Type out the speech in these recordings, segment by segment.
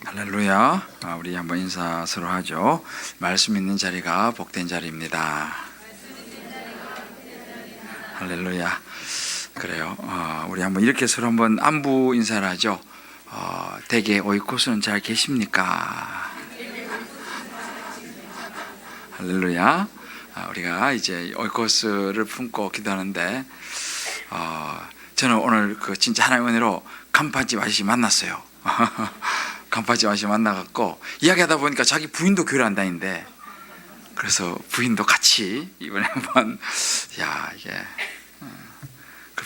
할렐루야. 우리 한번 인사 서로 하죠. 말씀 있는 자리가 복된 자리입니다. 할렐루야. 그래요. 우리 한번 이렇게 서로 한번 안부 인사를 하죠. 댁에 오이코스는 잘 계십니까? 할렐루야. 우리가 이제 오이코스를 품고 기도하는데, 저는 오늘 진짜 하나님의 은혜로 간판집 아저씨 만났어요. 간판집 아저씨 만나갖고 이야기하다 보니까 자기 부인도 교회를 안 다니는데, 그래서 부인도 같이 이번에 한번 이게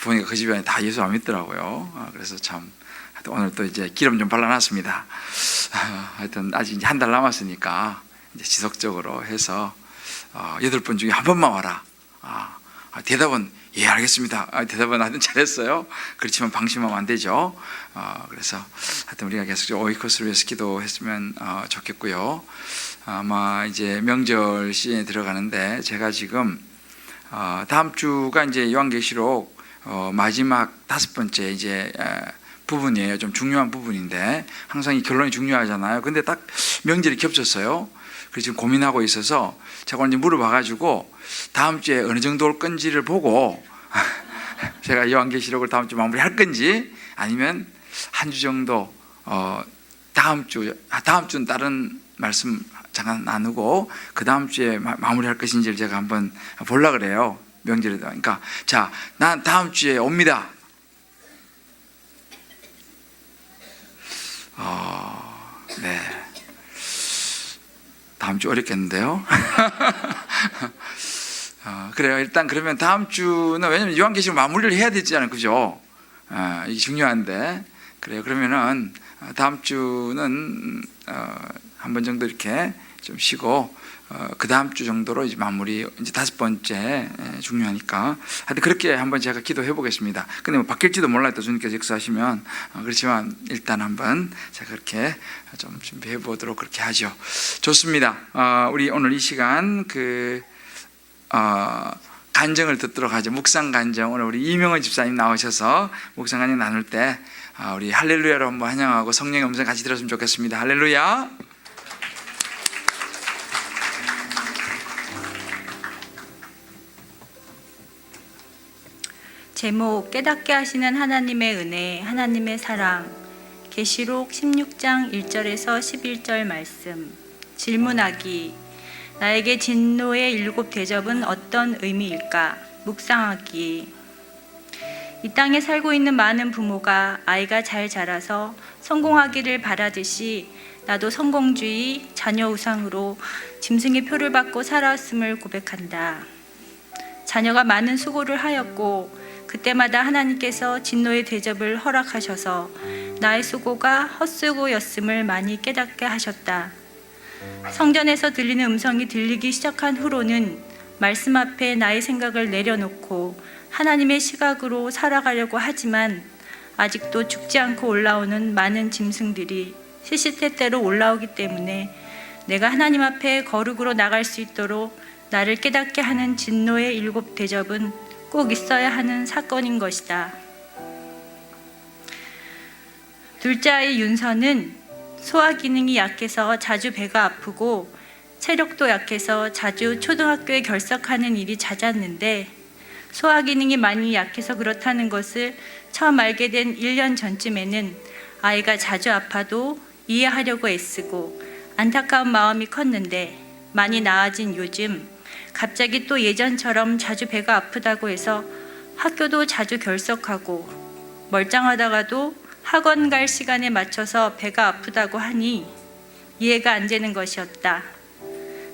보니까 그 집안에 다 예수 안 믿더라고요. 그래서 참 오늘 또 이제 기름 좀 발라놨습니다. 하여튼 아직 한 달 남았으니까 이제 지속적으로 해서 8번 중에 한 번만 와라. 대답은 예 알겠습니다. 대답은 하여튼 잘했어요. 그렇지만 방심하면 안 되죠. 그래서 하여튼 우리가 계속 오이코스를 위해서 기도했으면 좋겠고요. 아마 이제 명절 시즌에 들어가는데, 제가 지금 다음 주가 이제 요한계시록 마지막 5번째 이제 부분이에요. 좀 중요한 부분인데, 항상 이 결론이 중요하잖아요. 근데 딱 명절이 겹쳤어요. 그래서 지금 고민하고 있어서 제가 오늘 물어봐가지고 다음 주에 어느 정도 올 건지를 보고 제가 요한계시록을 다음 주 마무리할 건지, 아니면 한 주 정도 다음 주는 다른 말씀 잠깐 나누고 그 다음 주에 마무리할 것인지를 제가 한번 보려고 그래요. 명절에. 그러니까 자, 난 다음 주에 옵니다. 네. 다음 주 어렵겠는데요. 그래요. 일단 그러면 다음 주는, 왜냐면 요한계시록 마무리를 해야 되잖아요, 그죠? 이게 중요한데. 그래요. 그러면은 다음 주는 한 번 정도 이렇게 좀 쉬고, 그 다음 주 정도로 이제 마무리, 이제 5번째 중요하니까 하여튼 그렇게 한번 제가 기도해 보겠습니다. 근데 뭐 바뀔지도 몰라요, 또 주님께서 역사하시면. 그렇지만 일단 한번 제가 그렇게 좀 준비해 보도록 그렇게 하죠. 좋습니다. 우리 오늘 이 시간 간정을 듣도록 하죠. 묵상 간정. 오늘 우리 이명은 집사님 나오셔서 묵상 간정 나눌 때 우리 할렐루야로 한번 환영하고 성령의 음성 같이 들었으면 좋겠습니다. 할렐루야. 제목, 깨닫게 하시는 하나님의 은혜, 하나님의 사랑. 계시록 16장 1절에서 11절 말씀. 질문하기. 나에게 진노의 7 대접은 어떤 의미일까? 묵상하기. 이 땅에 살고 있는 많은 부모가 아이가 잘 자라서 성공하기를 바라듯이 나도 성공주의, 자녀 우상으로 짐승의 표를 받고 살아왔음을 고백한다. 자녀가 많은 수고를 하였고 그때마다 하나님께서 진노의 대접을 허락하셔서 나의 수고가 헛수고였음을 많이 깨닫게 하셨다. 성전에서 들리는 음성이 들리기 시작한 후로는 말씀 앞에 나의 생각을 내려놓고 하나님의 시각으로 살아가려고 하지만, 아직도 죽지 않고 올라오는 많은 짐승들이 시시때때로 올라오기 때문에 내가 하나님 앞에 거룩으로 나갈 수 있도록 나를 깨닫게 하는 진노의 7 대접은 꼭 있어야 하는 사건인 것이다. 둘째 아이 윤서는 소화 기능이 약해서 자주 배가 아프고 체력도 약해서 자주 초등학교에 결석하는 일이 잦았는데, 소화 기능이 많이 약해서 그렇다는 것을 처음 알게 된 1년 전쯤에는 아이가 자주 아파도 이해하려고 애쓰고 안타까운 마음이 컸는데, 많이 나아진 요즘 갑자기 또 예전처럼 자주 배가 아프다고 해서 학교도 자주 결석하고, 멀쩡하다가도 학원 갈 시간에 맞춰서 배가 아프다고 하니 이해가 안 되는 것이었다.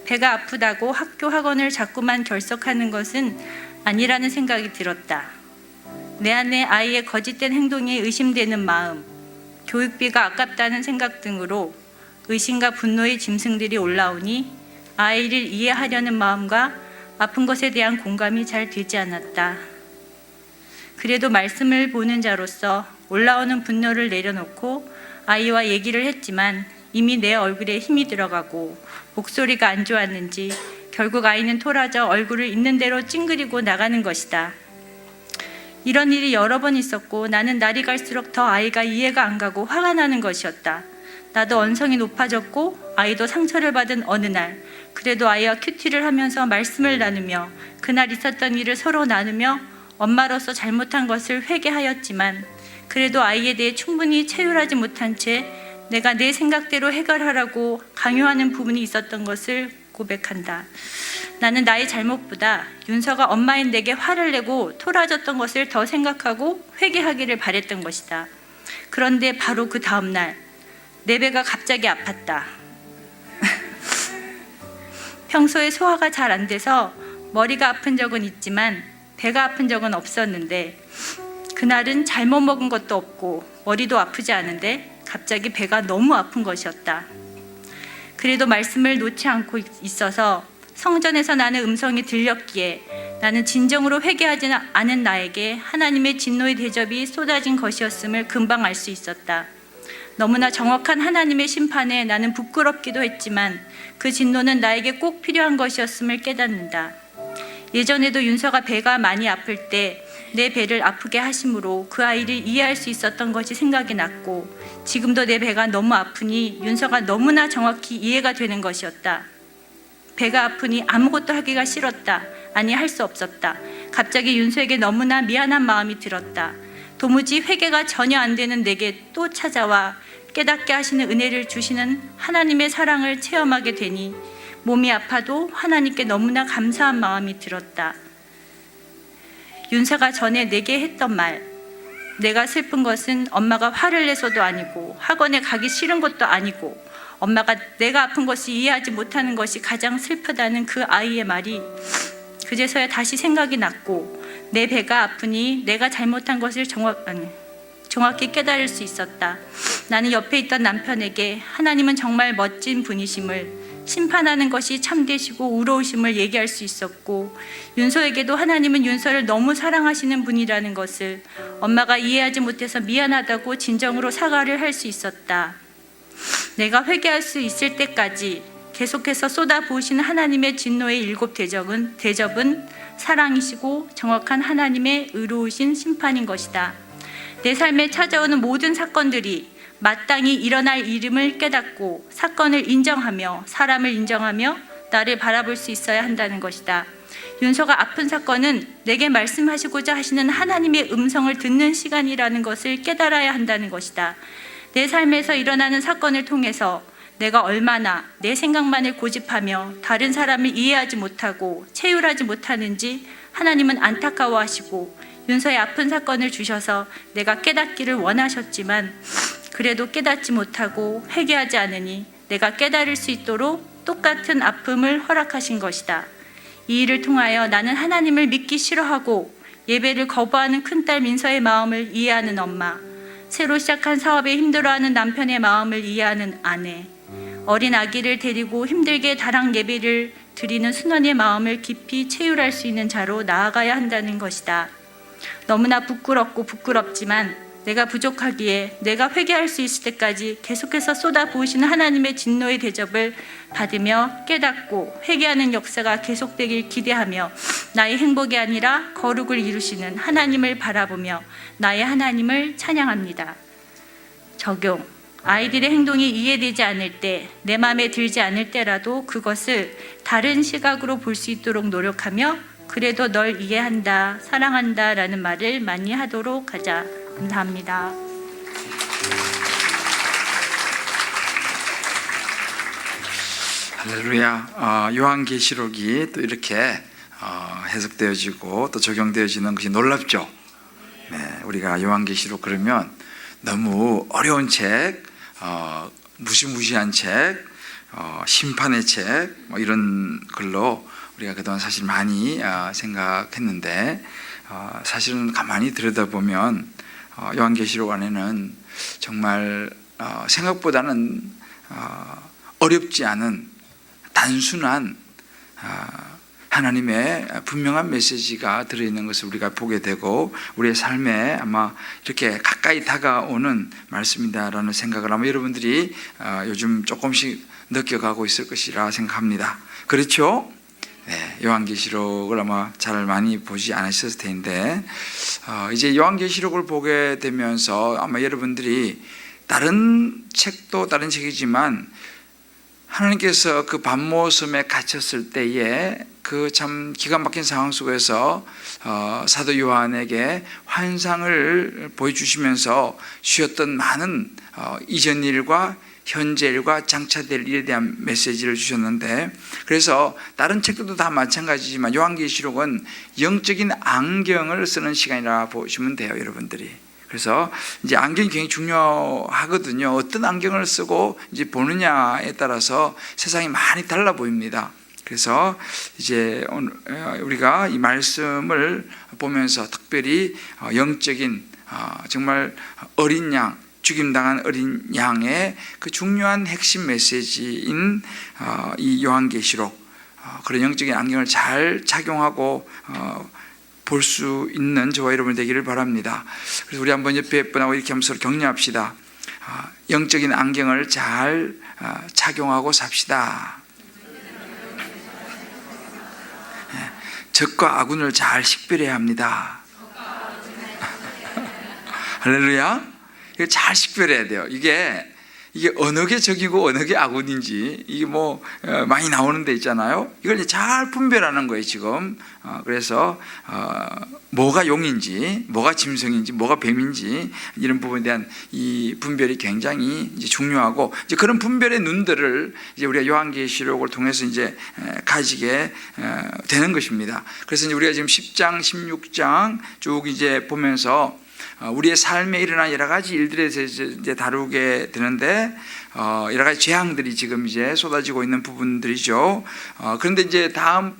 배가 아프다고 학교 학원을 자꾸만 결석하는 것은 아니라는 생각이 들었다. 내 안에 아이의 거짓된 행동에 의심되는 마음, 교육비가 아깝다는 생각 등으로 의심과 분노의 짐승들이 올라오니 아이를 이해하려는 마음과 아픈 것에 대한 공감이 잘 되지 않았다. 그래도 말씀을 보는 자로서 올라오는 분노를 내려놓고 아이와 얘기를 했지만, 이미 내 얼굴에 힘이 들어가고 목소리가 안 좋았는지 결국 아이는 토라져 얼굴을 있는 대로 찡그리고 나가는 것이다. 이런 일이 여러 번 있었고 나는 날이 갈수록 더 아이가 이해가 안 가고 화가 나는 것이었다. 나도 언성이 높아졌고 아이도 상처를 받은 어느 날, 그래도 아이와 큐티를 하면서 말씀을 나누며 그날 있었던 일을 서로 나누며 엄마로서 잘못한 것을 회개하였지만, 그래도 아이에 대해 충분히 체휼하지 못한 채 내가 내 생각대로 해결하라고 강요하는 부분이 있었던 것을 고백한다. 나는 나의 잘못보다 윤서가 엄마인 내게 화를 내고 토라졌던 것을 더 생각하고 회개하기를 바랬던 것이다. 그런데 바로 그 다음 날 내 배가 갑자기 아팠다. 평소에 소화가 잘 안 돼서 머리가 아픈 적은 있지만 배가 아픈 적은 없었는데, 그날은 잘못 먹은 것도 없고 머리도 아프지 않은데 갑자기 배가 너무 아픈 것이었다. 그래도 말씀을 놓지 않고 있어서 성전에서 나는 음성이 들렸기에 나는 진정으로 회개하지 않은 나에게 하나님의 진노의 대접이 쏟아진 것이었음을 금방 알 수 있었다. 너무나 정확한 하나님의 심판에 나는 부끄럽기도 했지만 그 진노는 나에게 꼭 필요한 것이었음을 깨닫는다. 예전에도 윤서가 배가 많이 아플 때 내 배를 아프게 하심으로 그 아이를 이해할 수 있었던 것이 생각이 났고, 지금도 내 배가 너무 아프니 윤서가 너무나 정확히 이해가 되는 것이었다. 배가 아프니 아무것도 하기가 싫었다. 아니, 할 수 없었다. 갑자기 윤서에게 너무나 미안한 마음이 들었다. 도무지 회개가 전혀 안 되는 내게 또 찾아와 깨닫게 하시는 은혜를 주시는 하나님의 사랑을 체험하게 되니 몸이 아파도 하나님께 너무나 감사한 마음이 들었다. 윤서가 전에 내게 했던 말, 내가 슬픈 것은 엄마가 화를 내서도 아니고 학원에 가기 싫은 것도 아니고 엄마가 내가 아픈 것을 이해하지 못하는 것이 가장 슬프다는 그 아이의 말이 그제서야 다시 생각이 났고, 내 배가 아프니 내가 잘못한 것을 정확히 깨달을 수 있었다. 나는 옆에 있던 남편에게 하나님은 정말 멋진 분이심을, 심판하는 것이 참되시고 의로우심을 얘기할 수 있었고, 윤서에게도 하나님은 윤서를 너무 사랑하시는 분이라는 것을 엄마가 이해하지 못해서 미안하다고 진정으로 사과를 할 수 있었다. 내가 회개할 수 있을 때까지 계속해서 쏟아부으시는 하나님의 진노의 7 대접은 사랑이시고 정확한 하나님의 의로우신 심판인 것이다. 내 삶에 찾아오는 모든 사건들이 마땅히 일어날 이름을 깨닫고 사건을 인정하며 사람을 인정하며 나를 바라볼 수 있어야 한다는 것이다. 윤서가 아픈 사건은 내게 말씀하시고자 하시는 하나님의 음성을 듣는 시간이라는 것을 깨달아야 한다는 것이다. 내 삶에서 일어나는 사건을 통해서 내가 얼마나 내 생각만을 고집하며 다른 사람을 이해하지 못하고 체휼하지 못하는지 하나님은 안타까워하시고 윤서의 아픈 사건을 주셔서 내가 깨닫기를 원하셨지만 그래도 깨닫지 못하고 회개하지 않으니 내가 깨달을 수 있도록 똑같은 아픔을 허락하신 것이다. 이 일을 통하여 나는 하나님을 믿기 싫어하고 예배를 거부하는 큰딸 민서의 마음을 이해하는 엄마, 새로 시작한 사업에 힘들어하는 남편의 마음을 이해하는 아내, 어린 아기를 데리고 힘들게 다락 예배를 드리는 순원의 마음을 깊이 체휼할 수 있는 자로 나아가야 한다는 것이다. 너무나 부끄럽고 부끄럽지만 내가 부족하기에 내가 회개할 수 있을 때까지 계속해서 쏟아부으시는 하나님의 진노의 대접을 받으며 깨닫고 회개하는 역사가 계속되길 기대하며 나의 행복이 아니라 거룩을 이루시는 하나님을 바라보며 나의 하나님을 찬양합니다. 적용. 아이들의 행동이 이해되지 않을 때, 내 마음에 들지 않을 때라도 그것을 다른 시각으로 볼 수 있도록 노력하며 그래도 널 이해한다, 사랑한다 라는 말을 많이 하도록 하자. 감사합니다. 할렐루야. 요한계시록이 또 이렇게 해석되어지고 또 적용되어지는 것이 놀랍죠. 네, 우리가 요한계시록 그러면 너무 어려운 책, 무시무시한 책, 심판의 책, 뭐 이런 글로 우리가 그동안 사실 많이 생각했는데, 사실은 가만히 들여다보면 요한계시록 안에는 정말 생각보다는 어렵지 않은 단순한 하나님의 분명한 메시지가 들어있는 것을 우리가 보게 되고 우리의 삶에 아마 이렇게 가까이 다가오는 말씀이다라는 생각을 아마 여러분들이 요즘 조금씩 느껴가고 있을 것이라 생각합니다. 그렇죠? 네, 요한계시록을 아마 잘 많이 보지 않으셨을 텐데 이제 요한계시록을 보게 되면서 아마 여러분들이 다른 책도 다른 책이지만 하나님께서 그 밤모섬에 갇혔을 때에 그 참 기가 막힌 상황 속에서 사도 요한에게 환상을 보여주시면서 주셨던 많은 이전 일과 현재 일과 장차될 일에 대한 메시지를 주셨는데, 그래서 다른 책들도 다 마찬가지지만 요한계시록은 영적인 안경을 쓰는 시간이라 보시면 돼요, 여러분들이. 그래서 이제 안경이 굉장히 중요하거든요. 어떤 안경을 쓰고 이제 보느냐에 따라서 세상이 많이 달라 보입니다. 그래서 이제 우리가 이 말씀을 보면서 특별히 영적인 정말 어린 양, 죽임당한 어린 양의 그 중요한 핵심 메시지인 이 요한계시록, 그런 영적인 안경을 잘 착용하고 볼 수 있는 저와 여러분 되기를 바랍니다. 그래서 우리 한번 옆에 분하고 이렇게 하면서 격려합시다. 영적인 안경을 잘 착용하고 삽시다. 적과 아군을 잘 식별해야 합니다. 할렐루야. 이거 잘 식별해야 돼요. 이게 어느 게 적이고 어느 게 아군인지 이게 뭐 많이 나오는 데 있잖아요. 이걸 이제 잘 분별하는 거예요, 지금. 그래서 뭐가 용인지, 뭐가 짐승인지, 뭐가 뱀인지 이런 부분에 대한 이 분별이 굉장히 이제 중요하고, 이제 그런 분별의 눈들을 이제 우리가 요한계시록을 통해서 이제 가지게 되는 것입니다. 그래서 이제 우리가 지금 10장, 16장 쭉 이제 보면서 우리의 삶에 일어난 여러 가지 일들에 대해서 이제 다루게 되는데, 여러 가지 재앙들이 지금 이제 쏟아지고 있는 부분들이죠. 그런데 이제 다음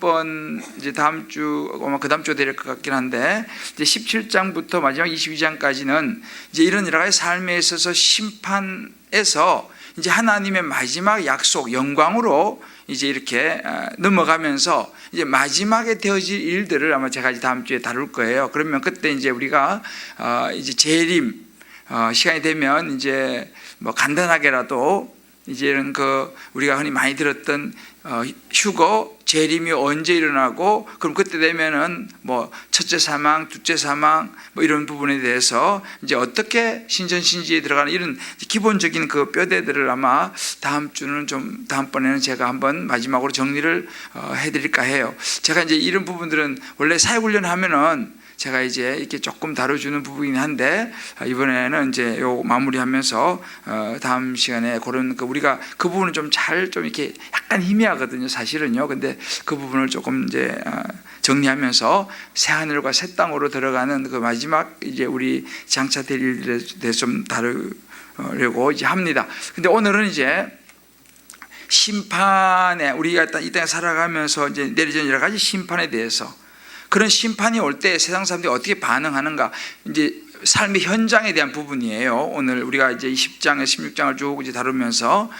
주, 아마 그 다음 주가 될 것 같긴 한데, 이제 17장부터 마지막 22장까지는 이제 이런 여러 가지 삶에 있어서 심판에서 이제 하나님의 마지막 약속, 영광으로 이제 이렇게 넘어가면서 이제 마지막에 되어질 일들을 아마 제가 이제 다음 주에 다룰 거예요. 그러면 그때 이제 우리가 이제 재림 시간이 되면 이제 뭐 간단하게라도 이제 이런 우리가 흔히 많이 들었던 휴거, 재림이 언제 일어나고, 그럼 그때 되면은 뭐 첫째 사망, 둘째 사망 뭐 이런 부분에 대해서 이제 어떻게 신전신지에 들어가는 이런 기본적인 그 뼈대들을 아마 다음번에는 제가 한번 마지막으로 정리를 해드릴까 해요. 제가 이제 이런 부분들은 원래 사역훈련 하면은 제가 이제 이렇게 조금 다뤄주는 부분이긴 한데, 이번에는 이제 요 마무리하면서 다음 시간에 그런 우리가 그 부분은 좀 이렇게 약간 희미하거든요, 사실은요. 근데 그 부분을 조금 이제 정리하면서 새 하늘과 새 땅으로 들어가는 그 마지막 이제 우리 장차될 일들에 대해서 좀 다루려고 이제 합니다. 근데 오늘은 이제 심판에, 우리가 일단 이 땅에 살아가면서 이제 내려진 여러 가지 심판에 대해서, 그런 심판이 올 때 세상 사람들이 어떻게 반응하는가, 이제 삶의 현장에 대한 부분이에요. 오늘 우리가 이제 10장에 16장을 쭉 이제 다루면서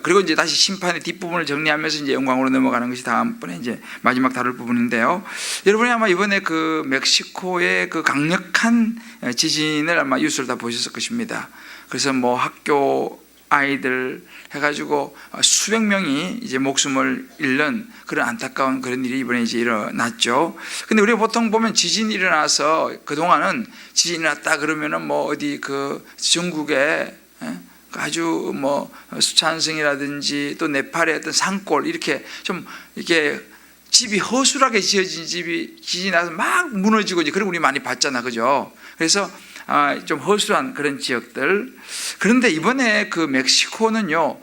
그리고 이제 다시 심판의 뒷부분을 정리하면서 이제 영광으로 넘어가는 것이 다음번에 이제 마지막 다룰 부분인데요. 여러분이 아마 이번에 그 멕시코의 그 강력한 지진을 아마 뉴스를 다 보셨을 것입니다. 그래서 뭐 학교 아이들 해가지고 수백 명이 이제 목숨을 잃는 그런 안타까운 그런 일이 이번에 이제 일어났죠. 근데 우리가 보통 보면 지진이 일어나서 그동안은 지진이 났다 그러면은 뭐 어디 그 중국에 아주 뭐 수찬성이라든지 또 네팔의 어떤 산골 이렇게 좀 이렇게 집이 허술하게 지어진 집이 지진이 나서 막 무너지고 이제 그런 거 우리 많이 봤잖아, 그죠? 그래서 좀 허술한 그런 지역들. 그런데 이번에 그 멕시코는요,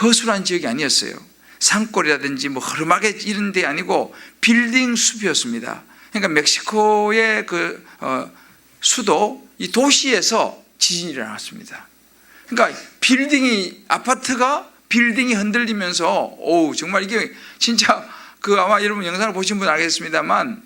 허술한 지역이 아니었어요. 산골이라든지 뭐 허름하게 이런 데 아니고 빌딩 숲이었습니다. 그러니까 멕시코의 그 수도 이 도시에서 지진이 일어났습니다. 그러니까 아파트가 빌딩이 흔들리면서, 정말 이게 진짜 아마 여러분 영상을 보신 분 알겠습니다만,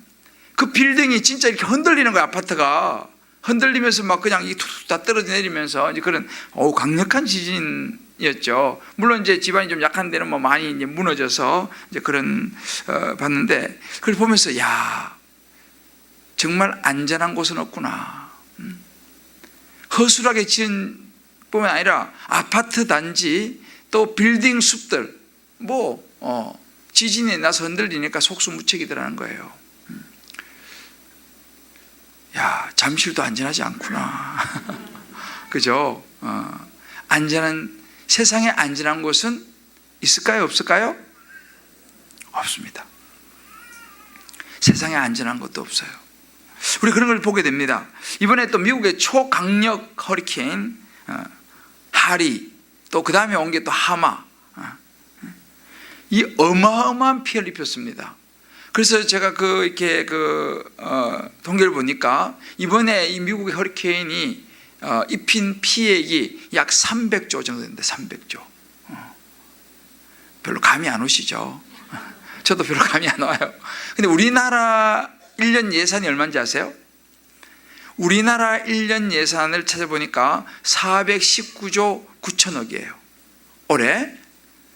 그 빌딩이 진짜 이렇게 흔들리는 거예요. 아파트가 흔들리면서 막 그냥 툭툭 다 떨어져 내리면서 이제 그런 강력한 지진이었죠. 물론 이제 집안이 좀 약한 데는 뭐 많이 이제 무너져서 이제 그런 봤는데, 그걸 보면서 정말 안전한 곳은 없구나. 허술하게 지은 뿐만 아니라 아파트 단지 또 빌딩 숲들 지진이 나서 흔들리니까 속수무책이더라는 거예요. 잠실도 안전하지 않구나. 그죠? 세상에 안전한 곳은 있을까요? 없을까요? 없습니다. 세상에 안전한 것도 없어요. 우리 그런 걸 보게 됩니다. 이번에 또 미국의 초강력 허리케인 하리, 또 그 다음에 온 게 또 하마, 이 어마어마한 피해를 입혔습니다. 그래서 제가 통계를 보니까 이번에 이 미국의 허리케인이 입힌 피해액이 약 300조 정도 됩니다. 300조. 별로 감이 안 오시죠? 저도 별로 감이 안 와요. 근데 우리나라 1년 예산이 얼마인지 아세요? 우리나라 1년 예산을 찾아보니까 419조 9천억이에요. 올해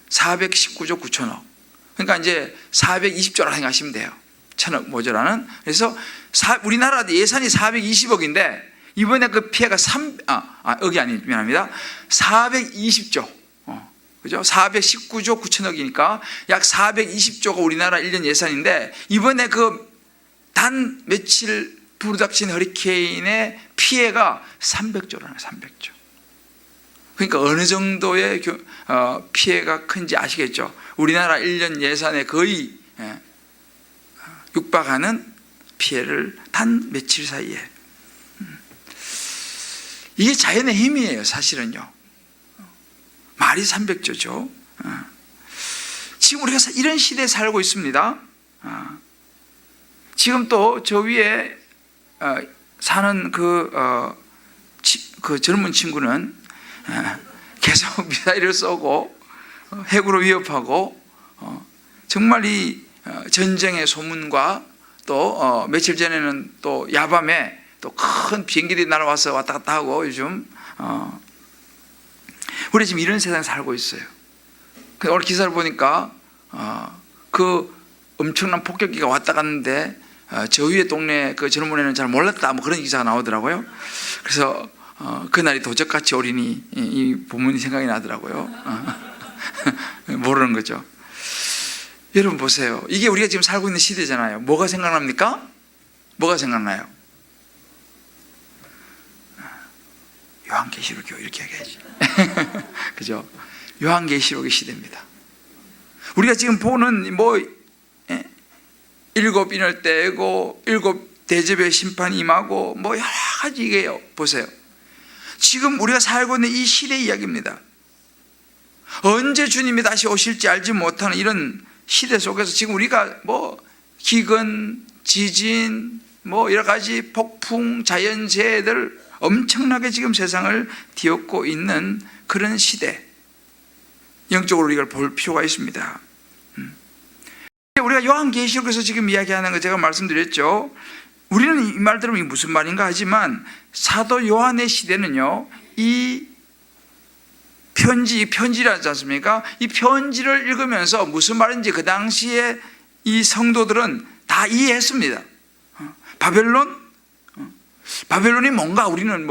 419조 9천억. 그러니까 이제 420조라 생각하시면 돼요. 1,000억 모자라는. 그래서 우리나라 예산이 420억인데 이번에 그 피해가 억이 아니 미안합니다. 420조. 그죠? 419조 9천억이니까 약 420조가 우리나라 1년 예산인데 이번에 그 단 며칠 불어닥친 허리케인의 피해가 300조라는 300조. 그러니까 어느 정도의 피해가 큰지 아시겠죠? 우리나라 1년 예산에 거의 육박하는 피해를 단 며칠 사이에. 이게 자연의 힘이에요, 사실은요. 말이 300조죠. 지금 우리가 이런 시대에 살고 있습니다. 지금 또 저 위에 사는 그 젊은 친구는 계속 미사일을 쏘고 핵으로 위협하고 정말 이 전쟁의 소문과 또 며칠 전에는 또 야밤에 또 큰 비행기들이 날아와서 왔다 갔다 하고 요즘 우리 지금 이런 세상에 살고 있어요. 오늘 기사를 보니까 그 엄청난 폭격기가 왔다 갔는데 저 위에 동네 그 젊은 애는 잘 몰랐다 뭐 그런 기사가 나오더라고요. 그래서 그날이 도적같이 오리니 이 본문이 생각이 나더라고요. 모르는 거죠. 여러분 보세요. 이게 우리가 지금 살고 있는 시대잖아요. 뭐가 생각납니까? 뭐가 생각나요? 요한계시록이요 이렇게 얘기하지. 그죠? 요한계시록의 시대입니다. 우리가 지금 보는 일곱 인을 떼고 일곱 대접의 심판이 임하고 여러 가지 이게요. 보세요. 지금 우리가 살고 있는 이 시대의 이야기입니다. 언제 주님이 다시 오실지 알지 못하는 이런 시대 속에서 지금 우리가 기근, 지진, 여러 가지 폭풍, 자연재해들 엄청나게 지금 세상을 뒤엎고 있는 그런 시대. 영적으로 이걸 볼 필요가 있습니다. 우리가 요한계시록에서 지금 이야기하는 거 제가 말씀드렸죠. 우리는 이 말 들으면 이게 무슨 말인가 하지만 사도 요한의 시대는요, 이 편지라지 않습니까? 이 편지를 읽으면서 무슨 말인지 그 당시에 이 성도들은 다 이해했습니다. 바벨론이 뭔가 우리는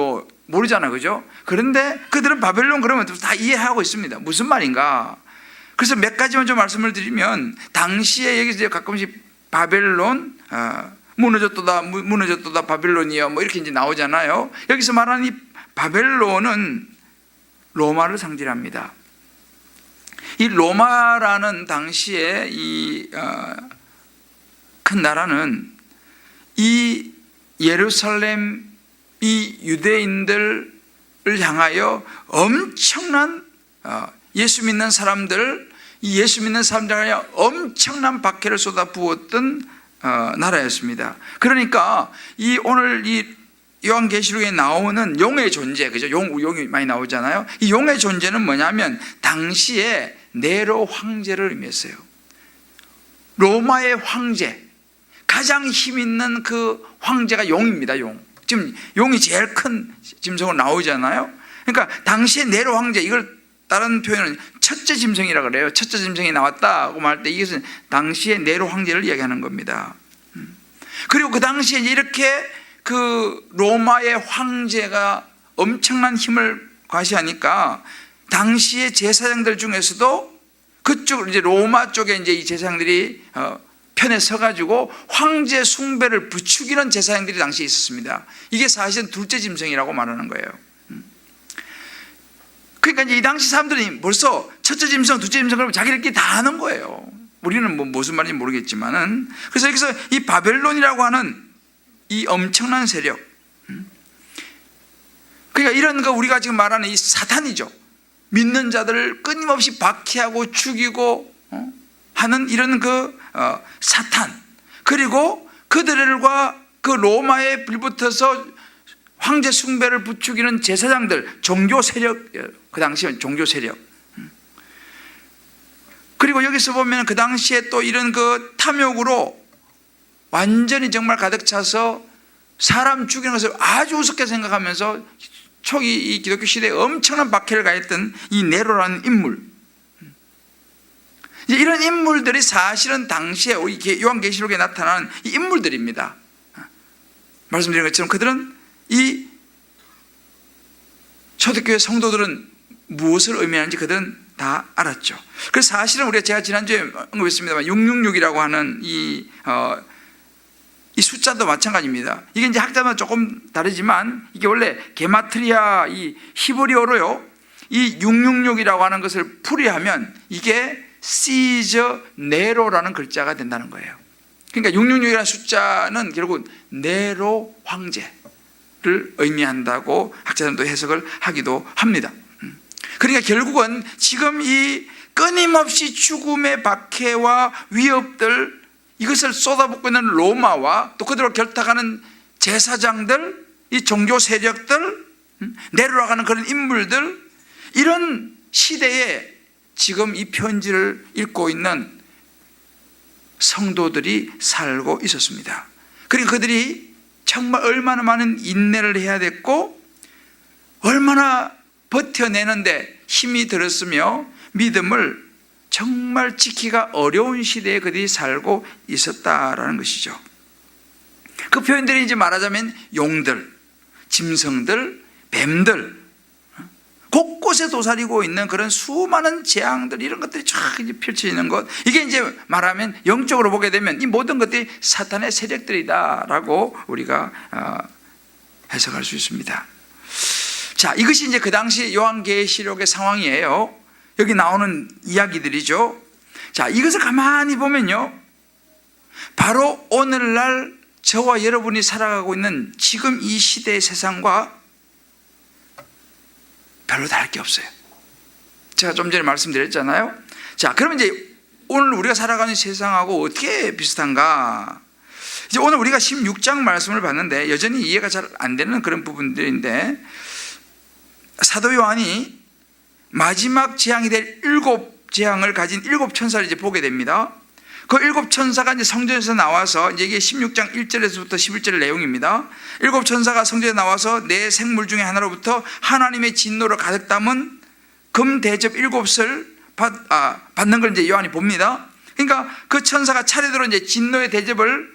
모르잖아요, 그죠? 그런데 그들은 바벨론 그러면 다 이해하고 있습니다. 무슨 말인가? 그래서 몇 가지만 좀 말씀을 드리면, 당시에 여기서 가끔씩 바벨론, 무너졌도다 바벨론이요, 이렇게 이제 나오잖아요. 여기서 말하는 이 바벨론은 로마를 상징합니다. 이 로마라는 당시에 이 큰 나라는 이 예루살렘 이 유대인들을 향하여 엄청난 예수 믿는 사람들을 향하여 엄청난 박해를 쏟아부었던 나라였습니다. 그러니까 오늘 이 요한계시록에 나오는 용의 존재, 그죠? 용이 많이 나오잖아요. 이 용의 존재는 뭐냐면 당시에 네로 황제를 의미했어요. 로마의 황제, 가장 힘 있는 그 황제가 용입니다. 지금 용이 제일 큰 짐승으로 나오잖아요. 그러니까 당시에 네로 황제, 이걸 다른 표현은 첫째 짐승이라고 그래요. 첫째 짐승이 나왔다고 말할 때 이것은 당시에 네로 황제를 이야기하는 겁니다. 그리고 그 당시에 이렇게 그 로마의 황제가 엄청난 힘을 과시하니까 당시의 제사장들 중에서도 그쪽 이제 로마 쪽에 이제 이 제사장들이 편에 서가지고 황제 숭배를 부추기는 제사장들이 당시에 있었습니다. 이게 사실은 둘째 짐승이라고 말하는 거예요. 그러니까 이제 이 당시 사람들이 벌써 첫째 짐승, 둘째 짐승 그러면 자기들끼리 다 하는 거예요. 우리는 뭐 무슨 말인지 모르겠지만은. 그래서 여기서 이 바벨론이라고 하는 이 엄청난 세력, 그러니까 이런 거 우리가 지금 말하는 이 사탄이죠. 믿는 자들을 끊임없이 박해하고 죽이고 하는 이런 사탄, 그리고 그들과 그 로마에 빌붙어서 황제 숭배를 부추기는 제사장들, 종교 세력, 그 당시에 종교 세력. 그리고 여기서 보면 그 당시에 또 이런 탐욕으로 완전히 정말 가득 차서 사람 죽이는 것을 아주 우습게 생각하면서 초기 이 기독교 시대에 엄청난 박해를 가했던 이 네로라는 인물, 이런 인물들이 사실은 당시에 요한계시록에 나타나는 이 인물들입니다. 말씀드린 것처럼 그들은 이 초대교회 성도들은 무엇을 의미하는지 그들은 다 알았죠. 그래서 사실은 제가 지난주에 언급했습니다만 666이라고 하는 이 숫자도 마찬가지입니다. 이게 이제 학자마다 조금 다르지만 이게 원래 게마트리아 이 히브리어로요, 이 666이라고 하는 것을 풀이하면 이게 시저 네로라는 글자가 된다는 거예요. 그러니까 666이라는 숫자는 결국 네로 황제를 의미한다고 학자들도 해석을 하기도 합니다. 그러니까 결국은 지금 이 끊임없이 죽음의 박해와 위협들, 이것을 쏟아붓고 있는 로마와 또 그들과 결탁하는 제사장들, 이 종교 세력들, 내려가는 그런 인물들, 이런 시대에 지금 이 편지를 읽고 있는 성도들이 살고 있었습니다. 그러니까 그들이 정말 얼마나 많은 인내를 해야 됐고 얼마나 버텨내는데 힘이 들었으며 믿음을 정말 지키기가 어려운 시대에 그들이 살고 있었다라는 것이죠. 그 표현들이 이제 말하자면 용들, 짐승들, 뱀들, 곳곳에 도사리고 있는 그런 수많은 재앙들, 이런 것들이 쫙 이제 펼쳐지는 것, 이게 이제 말하면 영적으로 보게 되면 이 모든 것들이 사탄의 세력들이다라고 우리가 해석할 수 있습니다. 자, 이것이 이제 그 당시 요한계시록의 상황이에요. 여기 나오는 이야기들이죠. 자, 이것을 가만히 보면요, 바로 오늘날 저와 여러분이 살아가고 있는 지금 이 시대의 세상과 별로 다를 게 없어요. 제가 좀 전에 말씀드렸잖아요. 자, 그러면 이제 오늘 우리가 살아가는 세상하고 어떻게 비슷한가? 이제 오늘 우리가 16장 말씀을 봤는데 여전히 이해가 잘 안 되는 그런 부분들인데, 사도 요한이 마지막 재앙이 될 7재앙을 가진 7천사를 이제 보게 됩니다. 그 7천사가 이제 성전에서 나와서, 이제 이게 16장 1절에서부터 11절 내용입니다. 7천사가 성전에 나와서 네 생물 중에 하나로부터 하나님의 진노를 가득 담은 금 대접 7을 받는 걸 이제 요한이 봅니다. 그러니까 그 천사가 차례대로 이제 진노의 대접을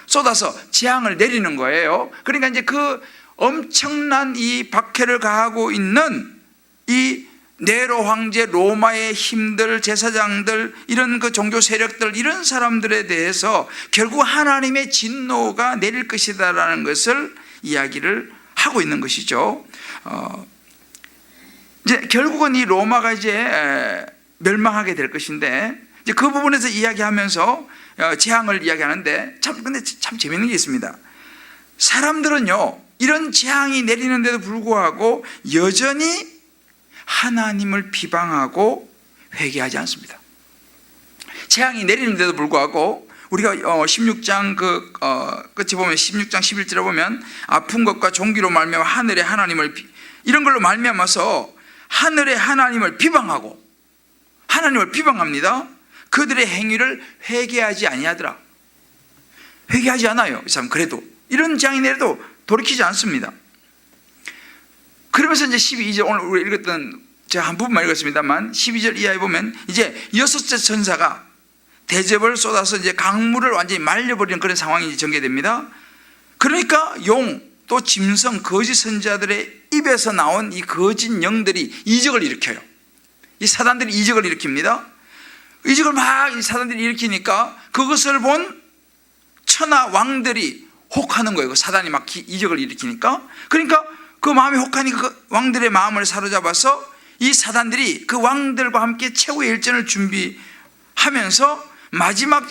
쏟아서 재앙을 내리는 거예요. 그러니까 이제 그 엄청난 이 박해를 가하고 있는 이 네로 황제, 로마의 힘들, 제사장들, 이런 그 종교 세력들, 이런 사람들에 대해서 결국 하나님의 진노가 내릴 것이다라는 것을 이야기를 하고 있는 것이죠. 이제 결국은 이 로마가 이제 멸망하게 될 것인데, 이제 그 부분에서 이야기하면서 재앙을 이야기하는데 근데 참 재밌는 게 있습니다. 사람들은요, 이런 재앙이 내리는데도 불구하고 여전히 하나님을 비방하고 회개하지 않습니다. 재앙이 내리는데도 불구하고 우리가 16장 끝에 보면 16장 11절에 보면 아픈 것과 종기로 말미암아 하늘의 하나님을 이런 걸로 말미암아서 하늘의 하나님을 비방하고, 하나님을 비방합니다. 그들의 행위를 회개하지 아니하더라. 회개하지 않아요. 이 사람 그래도 이런 재앙이 내려도 돌이키지 않습니다. 그러면서 이제 12절, 오늘 우리 읽었던, 제가 한 부분만 읽었습니다만 12절 이하에 보면 이제 6째 천사가 대접을 쏟아서 이제 강물을 완전히 말려버리는 그런 상황이 전개됩니다. 그러니까 용, 또 짐승, 거짓 선지자들의 입에서 나온 이 거짓 영들이 이적을 일으켜요. 이 사단들이 이적을 일으킵니다. 이적을 막 이 사단들이 일으키니까 그것을 본 천하 왕들이 혹하는 거예요. 사단이 막 이적을 일으키니까. 그러니까 그 마음이 혹하니까 그 왕들의 마음을 사로잡아서 이 사단들이 그 왕들과 함께 최후의 일전을 준비하면서 마지막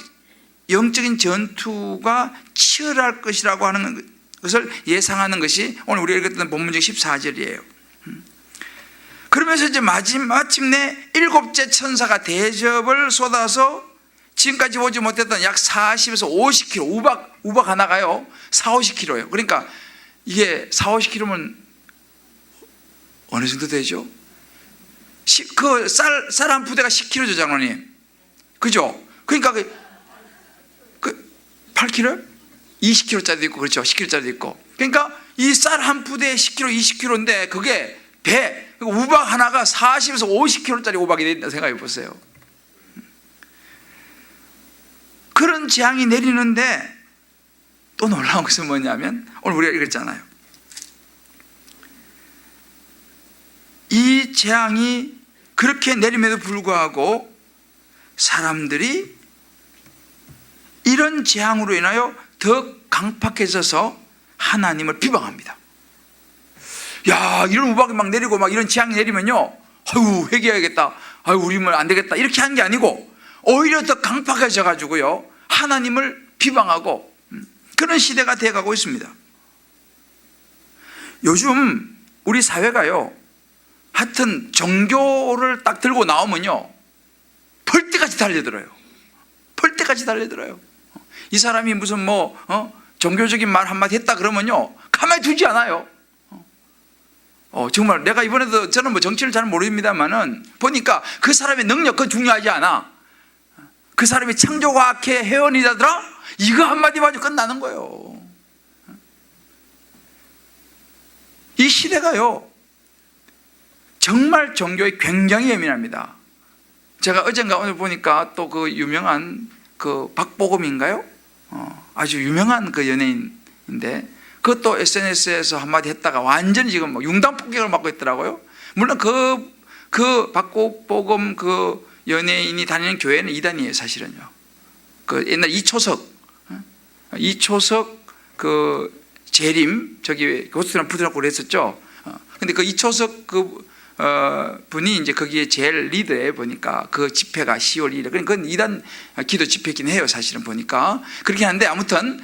영적인 전투가 치열할 것이라고 하는 것을 예상하는 것이 오늘 우리가 읽었던 본문적 14절이에요. 그러면서 이제 마침내 일곱째 천사가 대접을 쏟아서 지금까지 보지 못했던 약 40에서 50kg, 우박 하나가요 40-50kg예요. 그러니까 이게 40-50kg면 어느 정도 되죠? 그 쌀 한 부대가 10kg죠, 장로님. 그죠? 그러니까 그 8kg? 20kg짜리도 있고, 그렇죠? 10kg짜리도 있고. 그러니까 이 쌀 한 부대에 10kg, 20kg인데 그게 우박 하나가 40에서 50kg짜리 우박이 된다 생각해 보세요. 그런 재앙이 내리는데 또 놀라운 것은 뭐냐면 오늘 우리가 읽었잖아요. 이 재앙이 그렇게 내림에도 불구하고 사람들이 이런 재앙으로 인하여 더 강팍해져서 하나님을 비방합니다. 야, 이런 우박이 막 내리고 막 이런 재앙이 내리면요, 아유 회개해야겠다, 아유 우리면 안 되겠다 이렇게 하는 게 아니고 오히려 더 강팍해져 가지고요 하나님을 비방하고 그런 시대가 돼가고 있습니다. 요즘 우리 사회가요, 하여튼 종교를 딱 들고 나오면요 벌떼같이 달려들어요. 벌떼같이 달려들어요. 이 사람이 무슨 종교적인 말 한마디 했다 그러면요 가만히 두지 않아요. 정말 내가 이번에도 저는 정치를 잘 모릅니다만은 보니까 그 사람의 능력 그건 중요하지 않아. 그 사람이 창조과학회 회원이라더라, 이거 한마디 가지고 끝나는 거예요. 이 시대가요 정말 종교에 굉장히 예민합니다. 제가 어젠가 오늘 보니까 또 그 유명한 그 박보검인가요? 아주 유명한 그 연예인인데 그것도 SNS에서 한마디 했다가 완전히 지금 융단 폭격을 맞고 있더라고요. 물론 그 박보검 그 연예인이 다니는 교회는 이단이에요, 사실은요. 그 옛날 이초석 그 재림 저기 고스트랑 부드럽고 그랬었죠. 근데 그 이초석 분이 이제 거기에 제일 리더에 보니까 그 집회가 10월 1일. 그건 이단 기도 집회긴 해요, 사실은 보니까. 그렇긴 한데 아무튼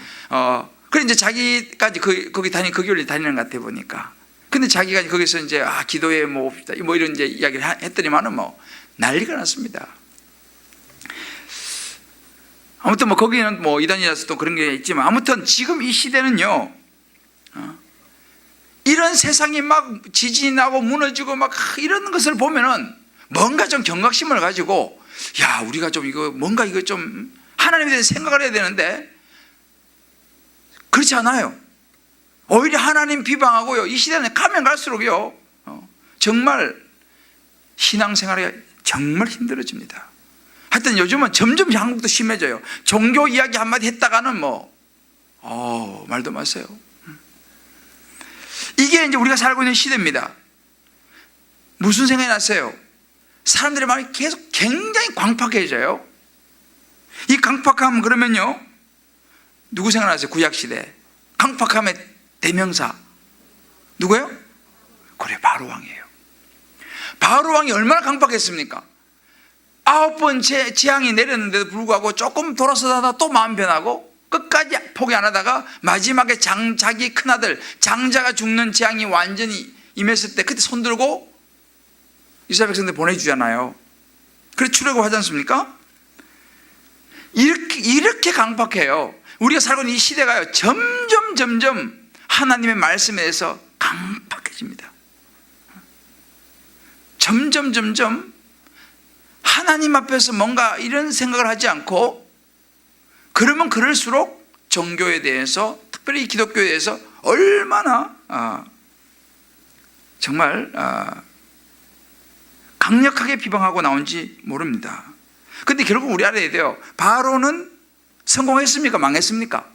그래 이제 자기까지 거기 그 교회를 다니는 것 같아 보니까. 근데 자기가 거기서 이제 기도회 봅시다 뭐 이런 이제 이야기를 했더니만은 난리가 났습니다. 아무튼 거기는 이단이라서 또 그런 게 있지만 아무튼 지금 이 시대는요 이런 세상이 막 지진이 나고 무너지고 막 이런 것을 보면은 뭔가 좀 경각심을 가지고 야 우리가 좀 뭔가 이거 좀 하나님에 대해서 생각을 해야 되는데 그렇지 않아요. 오히려 하나님 비방하고요 이 시대는 가면 갈수록요 정말 신앙생활이 정말 힘들어집니다. 하여튼 요즘은 점점 한국도 심해져요. 종교 이야기 한마디 했다가는 말도 마세요. 이게 이제 우리가 살고 있는 시대입니다. 무슨 생각이 났어요? 사람들의 마음이 계속 굉장히 광팍해져요. 이 강팍함 그러면요 누구 생각나세요? 구약시대 강팍함의 대명사 누구예요? 그래, 바로왕이에요. 바로왕이 얼마나 강팍했습니까? 9번째 재앙이 내렸는데도 불구하고 조금 돌아서다가 또 마음 변하고 끝까지 포기 안 하다가 마지막에 자기 큰아들 장자가 죽는 재앙이 완전히 임했을 때 그때 손들고 이스라엘 백성들 보내주잖아요. 그래서 출애굽하지 않습니까? 이렇게 강팍해요. 우리가 살고 있는 이 시대가요 점점 하나님의 말씀에 대해서 강팍해집니다. 점점 하나님 앞에서 뭔가 이런 생각을 하지 않고 그러면 그럴수록 종교에 대해서 특별히 기독교에 대해서 얼마나 정말 강력하게 비방하고 나온지 모릅니다. 근데 결국 우리 알아야 돼요. 바로는 성공했습니까? 망했습니까?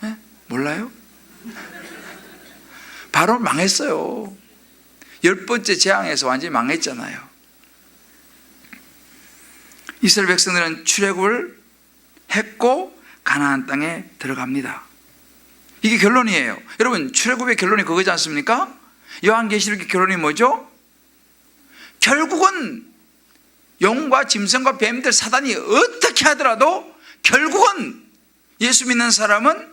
네? 몰라요? 바로 망했어요. 10번째 재앙에서 완전히 망했잖아요. 이스라엘 백성들은 출애굽을 했고 가나안 땅에 들어갑니다. 이게 결론이에요. 여러분 출애굽의 결론이 그거지 않습니까? 요한계시록의 결론이 뭐죠? 결국은 용과 짐승과 뱀들, 사단이 어떻게 하더라도 결국은 예수 믿는 사람은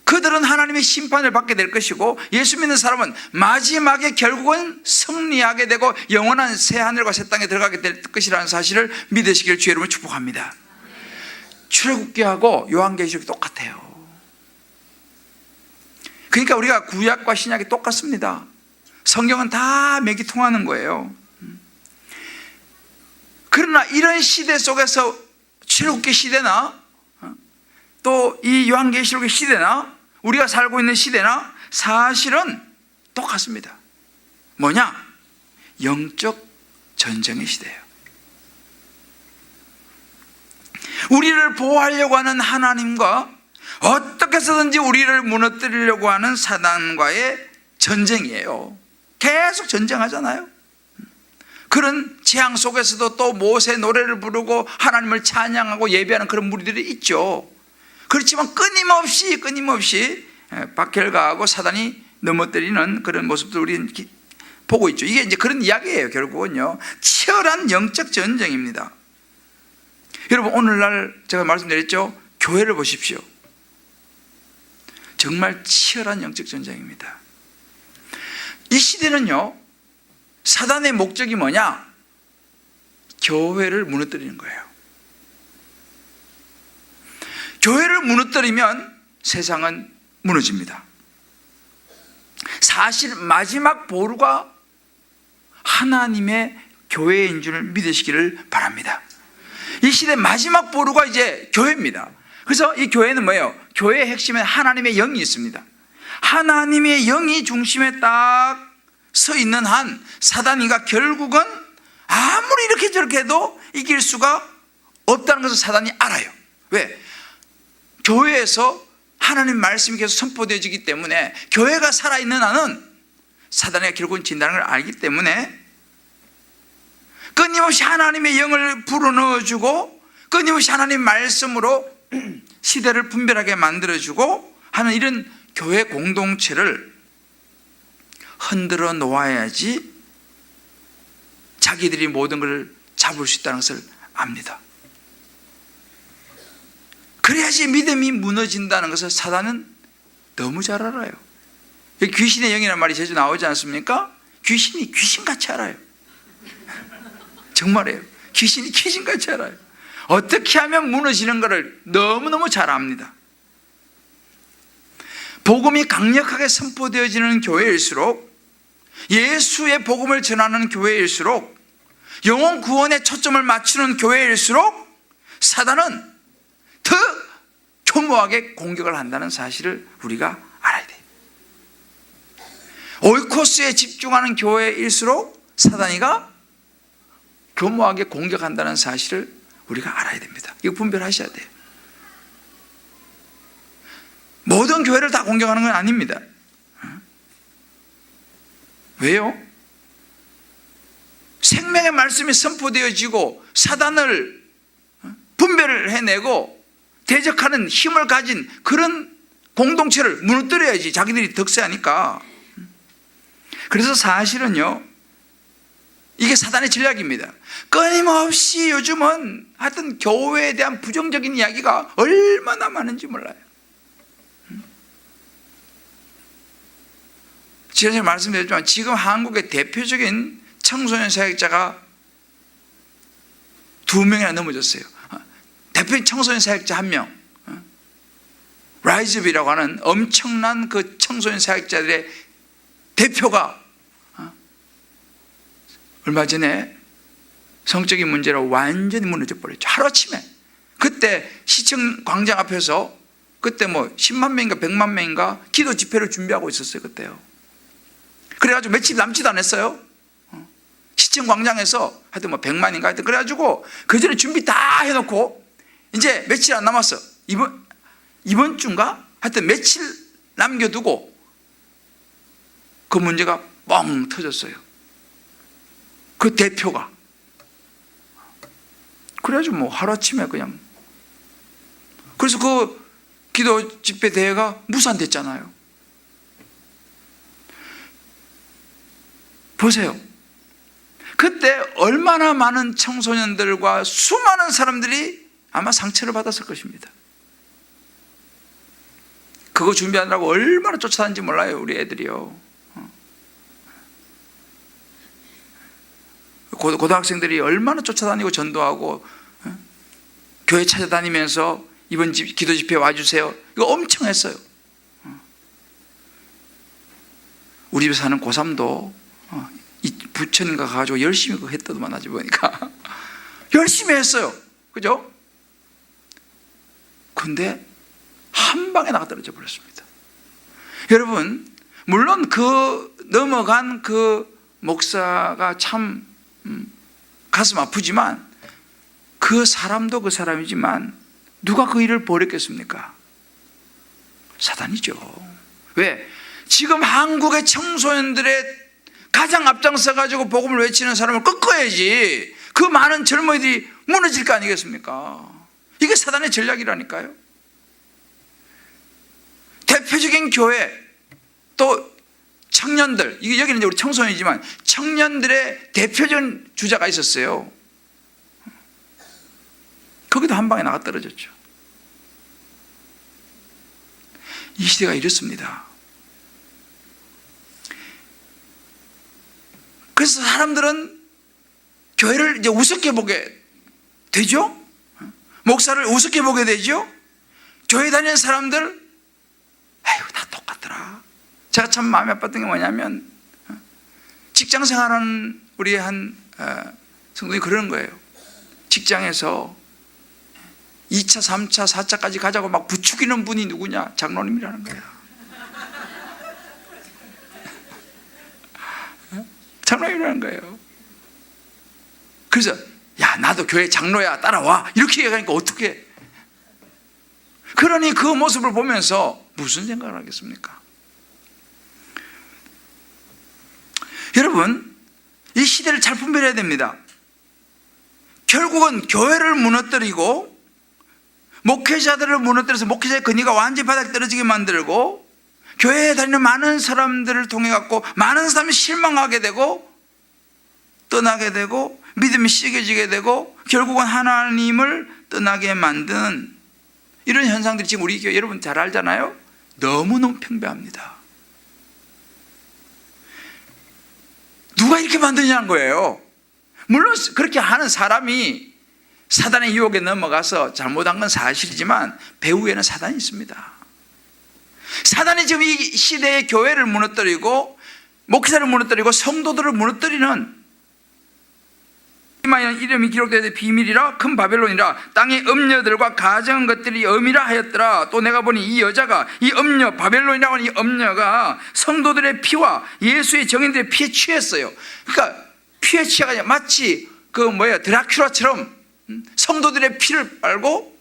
그들은 하나님의 심판을 받게 될 것이고, 예수 믿는 사람은 마지막에 결국은 승리하게 되고 영원한 새 하늘과 새 땅에 들어가게 될 것이라는 사실을 믿으시기를 주의 이름으로 축복합니다. 출애굽기하고 요한계시록이 똑같아요. 그러니까 우리가 구약과 신약이 똑같습니다. 성경은 다 맥이 통하는 거예요. 그러나 이런 시대 속에서 출애굽기 시대나 또 이 요한계시록의 시대나 우리가 살고 있는 시대나 사실은 똑같습니다. 뭐냐? 영적 전쟁의 시대예요. 우리를 보호하려고 하는 하나님과 어떻게 해서든지 우리를 무너뜨리려고 하는 사단과의 전쟁이에요. 계속 전쟁하잖아요. 그런 재앙 속에서도 또 모세 노래를 부르고 하나님을 찬양하고 예배하는 그런 무리들이 있죠. 그렇지만 끊임없이 박해를 사단이 넘어뜨리는 그런 모습들 우리는 보고 있죠. 이게 이제 그런 이야기예요. 결국은요, 치열한 영적 전쟁입니다. 여러분, 오늘날 제가 말씀드렸죠. 교회를 보십시오. 정말 치열한 영적 전쟁입니다. 이 시대는요, 사단의 목적이 뭐냐? 교회를 무너뜨리는 거예요. 교회를 무너뜨리면 세상은 무너집니다. 사실 마지막 보루가 하나님의 교회인 줄 믿으시기를 바랍니다. 이 시대 마지막 보루가 이제 교회입니다. 그래서 이 교회는 뭐예요? 교회의 핵심에 하나님의 영이 있습니다. 하나님의 영이 중심에 딱 서 있는 한 사단이가 결국은 아무리 이렇게 저렇게 해도 이길 수가 없다는 것을 사단이 알아요. 왜? 교회에서 하나님 말씀이 계속 선포되어지기 때문에, 교회가 살아있는 한은 사단이 결국은 진다는 걸 알기 때문에 끊임없이 하나님의 영을 불어넣어주고 끊임없이 하나님 말씀으로 시대를 분별하게 만들어주고 하는 이런 교회 공동체를 흔들어 놓아야지 자기들이 모든 걸 잡을 수 있다는 것을 압니다. 그래야지 믿음이 무너진다는 것을 사단은 너무 잘 알아요. 귀신의 영이라는 말이 자주 나오지 않습니까? 귀신이 귀신같이 알아요. 정말이에요. 귀신이 귀신같이 알아요. 어떻게 하면 무너지는 것을 너무너무 잘 압니다. 복음이 강력하게 선포되어지는 교회일수록, 예수의 복음을 전하는 교회일수록, 영혼 구원에 초점을 맞추는 교회일수록 사단은 더 교모하게 공격을 한다는 사실을 우리가 알아야 돼요. 오이코스에 집중하는 교회일수록 사단이가 교모하게 공격한다는 사실을 우리가 알아야 됩니다. 이거 분별하셔야 돼요. 모든 교회를 다 공격하는 건 아닙니다. 왜요? 생명의 말씀이 선포되어지고 사단을 분별을 해내고 대적하는 힘을 가진 그런 공동체를 무너뜨려야지 자기들이 득세하니까. 그래서 사실은요, 이게 사단의 전략입니다. 끊임없이 요즘은 하여튼 교회에 대한 부정적인 이야기가 얼마나 많은지 몰라요. 지난주에 말씀드렸지만 지금 한국의 대표적인 청소년 사역자가 2명이나 넘어졌어요. 대표적인 청소년 사역자 1명, 라이즈업이라고 하는 엄청난 그 청소년 사역자들의 대표가 얼마 전에 성적인 문제로 완전히 무너져 버렸죠. 하루아침에. 그때 시청 광장 앞에서 그때 뭐 10만 명인가 100만 명인가 기도 집회를 준비하고 있었어요. 그때요. 그래가지고 며칠 남지도 않았어요. 시청 광장에서 하여튼 뭐 100만인가 하여튼 그래가지고 그 전에 준비 다 해놓고 이제 며칠 안 남았어. 이번 주인가? 하여튼 며칠 남겨두고 그 문제가 뻥 터졌어요. 그 대표가. 그래가지고 뭐 하루아침에 그냥. 그래서 그 기도 집회 대회가 무산됐잖아요. 보세요. 그때 얼마나 많은 청소년들과 수많은 사람들이 아마 상처를 받았을 것입니다. 그거 준비하느라고 얼마나 쫓아다니는지 몰라요, 우리 애들이요. 고등학생들이 얼마나 쫓아다니고 전도하고, 교회 찾아다니면서 이번 기도 집회 와주세요, 이거 엄청 했어요. 우리 집에 사는 고3도 부천인가 가가지고 열심히 그거 했더만 하지 보니까 열심히 했어요. 그죠? 근데 한 방에 나가 떨어져 버렸습니다. 여러분, 물론 그 넘어간 그 목사가 참 가슴 아프지만, 그 사람도 그 사람이지만 누가 그 일을 벌였겠습니까? 사단이죠. 왜? 지금 한국의 청소년들의 가장 앞장서 가지고 복음을 외치는 사람을 꺾어야지 그 많은 젊은이들이 무너질 거 아니겠습니까? 이게 사단의 전략이라니까요. 대표적인 교회, 또 청년들, 이게 여기는 이제 우리 청소년이지만 청년들의 대표적인 주자가 있었어요. 거기도 한 방에 나가 떨어졌죠. 이 시대가 이렇습니다. 그래서 사람들은 교회를 이제 우습게 보게 되죠. 목사를 우습게 보게 되죠. 교회 다니는 사람들, 아이고 다 똑같더라. 제가 참 마음이 아팠던 게 뭐냐면, 직장 생활하는 우리 한 성도님이 그러는 거예요. 직장에서 2차, 3차, 4차까지 가자고 막 부추기는 분이 누구냐? 장로님이라는 거예요. 장로님이라는 거예요. 그래서 야, 나도 교회 장로야, 따라와, 이렇게 얘기하니까 어떻게? 그러니 그 모습을 보면서 무슨 생각을 하겠습니까? 여러분, 이 시대를 잘 분별해야 됩니다. 결국은 교회를 무너뜨리고 목회자들을 무너뜨려서 목회자의 근위가 완전히 바닥에 떨어지게 만들고, 교회에 다니는 많은 사람들을 통해 갖고 많은 사람이 실망하게 되고 떠나게 되고 믿음이 시겨지게 되고 결국은 하나님을 떠나게 만드는 이런 현상들이 지금 우리 교회 여러분 잘 알잖아요. 너무너무 평범합니다. 누가 이렇게 만드냐는 거예요. 물론 그렇게 하는 사람이 사단의 유혹에 넘어가서 잘못한 건 사실이지만 배후에는 사단이 있습니다. 사단이 지금 이 시대의 교회를 무너뜨리고 목회자를 무너뜨리고 성도들을 무너뜨리는, 이름이 기록되어 비밀이라 큰 바벨론이라 땅의 음녀들과 가정한 것들이 엄이라 하였더라. 또 내가 보니 이 여자가, 이 음녀, 바벨론이라고 하는 이 음녀가 성도들의 피와 예수의 정인들의 피에 취했어요. 그러니까 피에 취해가 마치 드라큘라처럼 성도들의 피를 빨고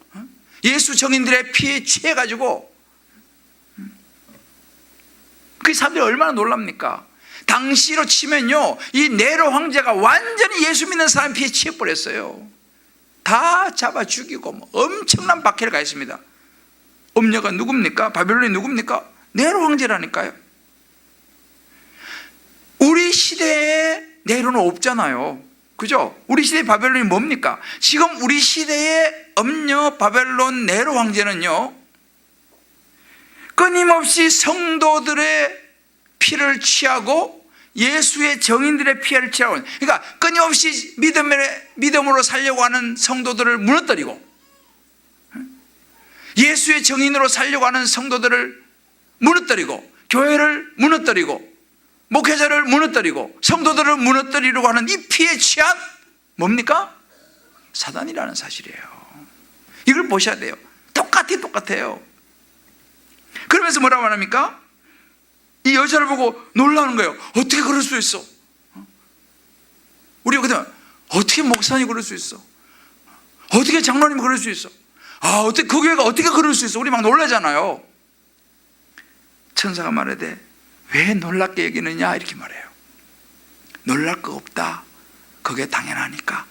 예수 정인들의 피에 취해가지고, 그 사람들이 얼마나 놀랍니까? 당시로 치면요, 이 네로 황제가 완전히 예수 믿는 사람 피에 취해버렸어요. 다 잡아 죽이고 엄청난 박해를 가했습니다. 음녀가 누굽니까? 바벨론이 누굽니까? 네로 황제라니까요. 우리 시대에 네로는 없잖아요. 그죠? 우리 시대의 바벨론이 뭡니까? 지금 우리 시대의 음녀 바벨론 네로 황제는요, 끊임없이 성도들의 피를 취하고 예수의 정인들의 피를 취하고, 그러니까 끊임없이 믿음으로 살려고 하는 성도들을 무너뜨리고 예수의 정인으로 살려고 하는 성도들을 무너뜨리고 교회를 무너뜨리고 목회자를 무너뜨리고 성도들을 무너뜨리려고 하는 이 피에 취한 뭡니까? 사단이라는 사실이에요. 이걸 보셔야 돼요. 똑같아요. 그러면서 뭐라고 합니까? 이 여자를 보고 놀라는 거예요. 어떻게 그럴 수 있어? 우리가 그때 어떻게 목사님이 그럴 수 있어? 어떻게 장로님이 그럴 수 있어? 어떻게 그 교회가 어떻게 그럴 수 있어? 우리 막 놀라잖아요. 천사가 말하되 왜 놀랍게 여기느냐 이렇게 말해요. 놀랄 거 없다. 그게 당연하니까.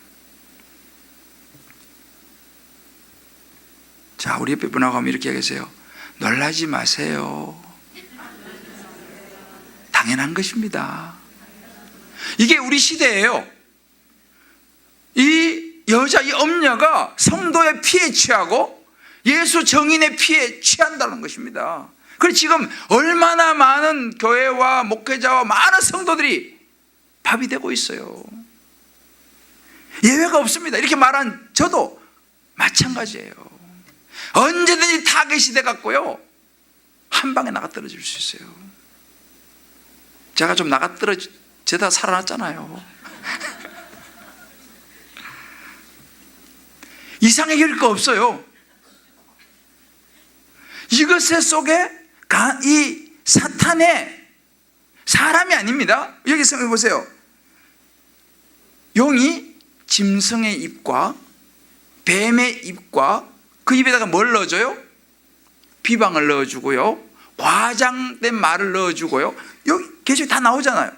자, 우리 옆에 분하고 하면 이렇게 얘기하세요. 놀라지 마세요. 당연한 것입니다. 이게 우리 시대예요. 이 여자, 이 엄녀가 성도의 피에 취하고 예수 정인의 피에 취한다는 것입니다. 그래서 지금 얼마나 많은 교회와 목회자와 많은 성도들이 밥이 되고 있어요. 예외가 없습니다. 이렇게 말한 저도 마찬가지예요. 언제든지 타겟이 돼갖고요, 한 방에 나가 떨어질 수 있어요. 제가 좀 나가 떨어지다 살아났잖아요. 이상하게 여길 거 없어요. 이것의 속에 이 사탄의 사람이 아닙니다. 여기 생각해 보세요. 용이 짐승의 입과 뱀의 입과 그 입에다가 뭘 넣어줘요? 비방을 넣어주고요, 과장된 말을 넣어주고요. 여기 계속 다 나오잖아요.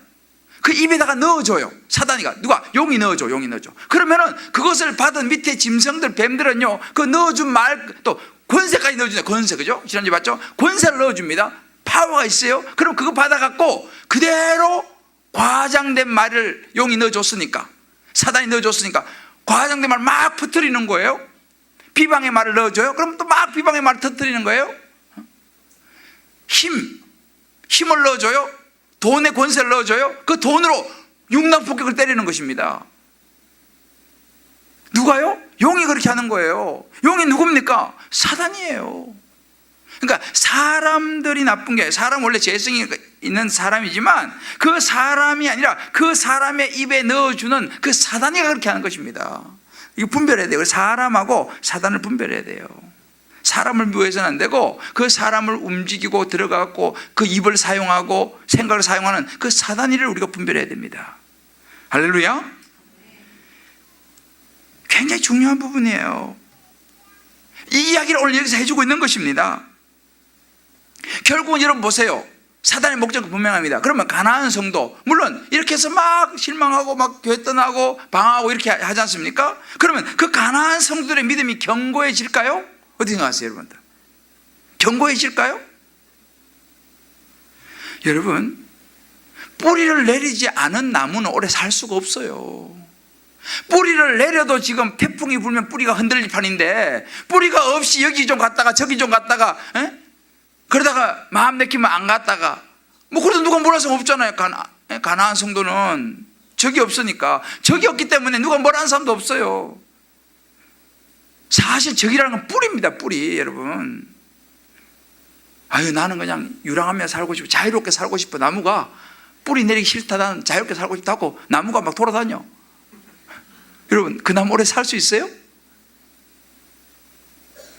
그 입에다가 넣어줘요. 사단이가. 누가? 용이 넣어줘. 용이 넣어줘. 그러면은 그것을 받은 밑에 짐승들, 뱀들은요, 그 넣어준 말, 또 권세까지 넣어주네. 권세, 그죠? 지난주에 봤죠? 권세를 넣어줍니다. 파워가 있어요. 그럼 그거 받아갖고 그대로 과장된 말을 용이 넣어줬으니까, 사단이 넣어줬으니까 과장된 말 막 퍼뜨리는 거예요. 비방의 말을 넣어줘요. 그럼 또 막 비방의 말을 터뜨리는 거예요. 힘을 넣어줘요. 돈의 권세를 넣어줘요. 그 돈으로 융단폭격을 때리는 것입니다. 누가요? 용이 그렇게 하는 거예요. 용이 누굽니까? 사단이에요. 그러니까 사람들이 나쁜 게, 사람 원래 죄성이 있는 사람이지만 그 사람이 아니라 그 사람의 입에 넣어주는 그 사단이 그렇게 하는 것입니다. 이거 분별해야 돼요. 사람하고 사단을 분별해야 돼요. 사람을 미워해서는 안 되고, 그 사람을 움직이고 들어가고 그 입을 사용하고 생각을 사용하는 그 사단이를 우리가 분별해야 됩니다. 할렐루야. 굉장히 중요한 부분이에요. 이 이야기를 오늘 여기서 해주고 있는 것입니다. 결국은 여러분 보세요. 사단의 목적은 분명합니다. 그러면 가나안 성도, 물론 이렇게 해서 막 실망하고 막 교회 떠나고 방황하고 이렇게 하지 않습니까? 그러면 그 가나안 성도들의 믿음이 견고해질까요? 어떻게 생각하세요, 여러분들? 견고해질까요? 여러분, 뿌리를 내리지 않은 나무는 오래 살 수가 없어요. 뿌리를 내려도 지금 태풍이 불면 뿌리가 흔들릴 판인데, 뿌리가 없이 여기 좀 갔다가 저기 좀 갔다가, 그러다가 마음 내키면 안 갔다가, 뭐 그래도 누가 뭐라 할 수 없잖아요. 가나안 성도는 적이 없으니까. 적이 없기 때문에 누가 뭐라 하는 사람도 없어요. 사실 적이라는 건 뿌리입니다. 뿌리. 여러분, 아유 나는 그냥 유랑하며 살고 싶어, 자유롭게 살고 싶어. 나무가 뿌리 내리기 싫다, 나는 자유롭게 살고 싶다고 나무가 막 돌아다녀. 여러분, 그 나무 오래 살 수 있어요?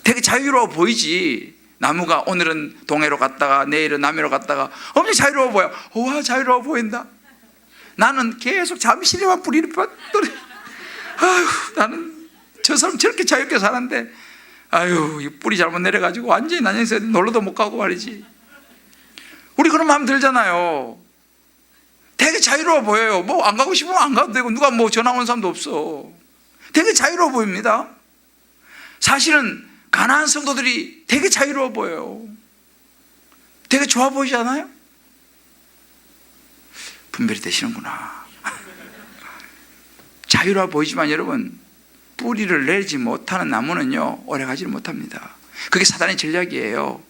되게 자유로워 보이지. 나무가 오늘은 동해로 갔다가 내일은 남해로 갔다가 엄청 자유로워 보여. 와, 자유로워 보인다. 나는 계속 잠시만 뿌리를 받더니, 아유 나는 저 사람 저렇게 자유롭게 사는데, 아유 이 뿌리 잘못 내려가지고 완전히 난영에서 놀러도 못 가고 말이지. 우리 그런 마음 들잖아요. 되게 자유로워 보여요. 뭐 안 가고 싶으면 안 가도 되고, 누가 뭐 전화 온 사람도 없어. 되게 자유로워 보입니다. 사실은 가나안 성도들이 되게 자유로워 보여요. 되게 좋아 보이지 않아요? 분별이 되시는구나. 자유로워 보이지만 여러분, 뿌리를 내리지 못하는 나무는요, 오래가지 못합니다. 그게 사단의 전략이에요.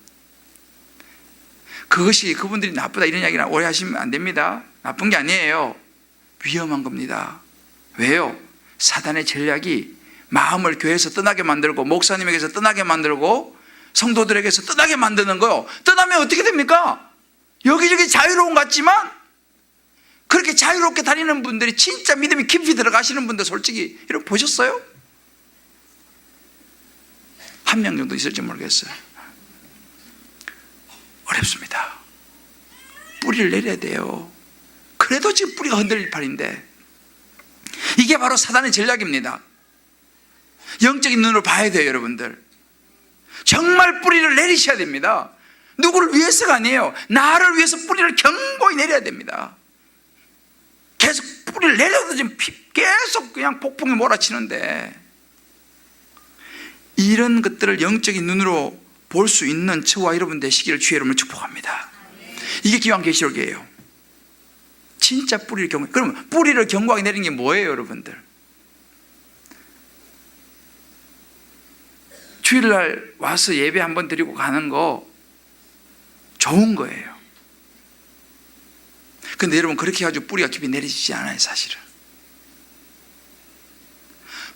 그것이 그분들이 나쁘다 이런 이야기는 오래 하시면 안 됩니다. 나쁜 게 아니에요. 위험한 겁니다. 왜요? 사단의 전략이 마음을 교회에서 떠나게 만들고, 목사님에게서 떠나게 만들고, 성도들에게서 떠나게 만드는 거요. 떠나면 어떻게 됩니까? 여기저기 자유로운 것 같지만, 그렇게 자유롭게 다니는 분들이 진짜 믿음이 깊이 들어가시는 분들 솔직히 여러분 보셨어요? 한 명 정도 있을지 모르겠어요. 어렵습니다. 뿌리를 내려야 돼요. 그래도 지금 뿌리가 흔들릴 판인데, 이게 바로 사단의 전략입니다. 영적인 눈으로 봐야 돼요. 여러분들, 정말 뿌리를 내리셔야 됩니다. 누구를 위해서가 아니에요. 나를 위해서 뿌리를 견고히 내려야 됩니다. 계속 뿌리를 내려도 지금 계속 그냥 폭풍이 몰아치는데, 이런 것들을 영적인 눈으로 볼 수 있는 저와 여러분 되시기를 주의 이름으로 축복합니다. 이게 주일날 와서 예배 한번 드리고 가는 거 좋은 거예요. 근데 여러분, 그렇게 해가지고 뿌리가 깊이 내리지 않아요. 사실은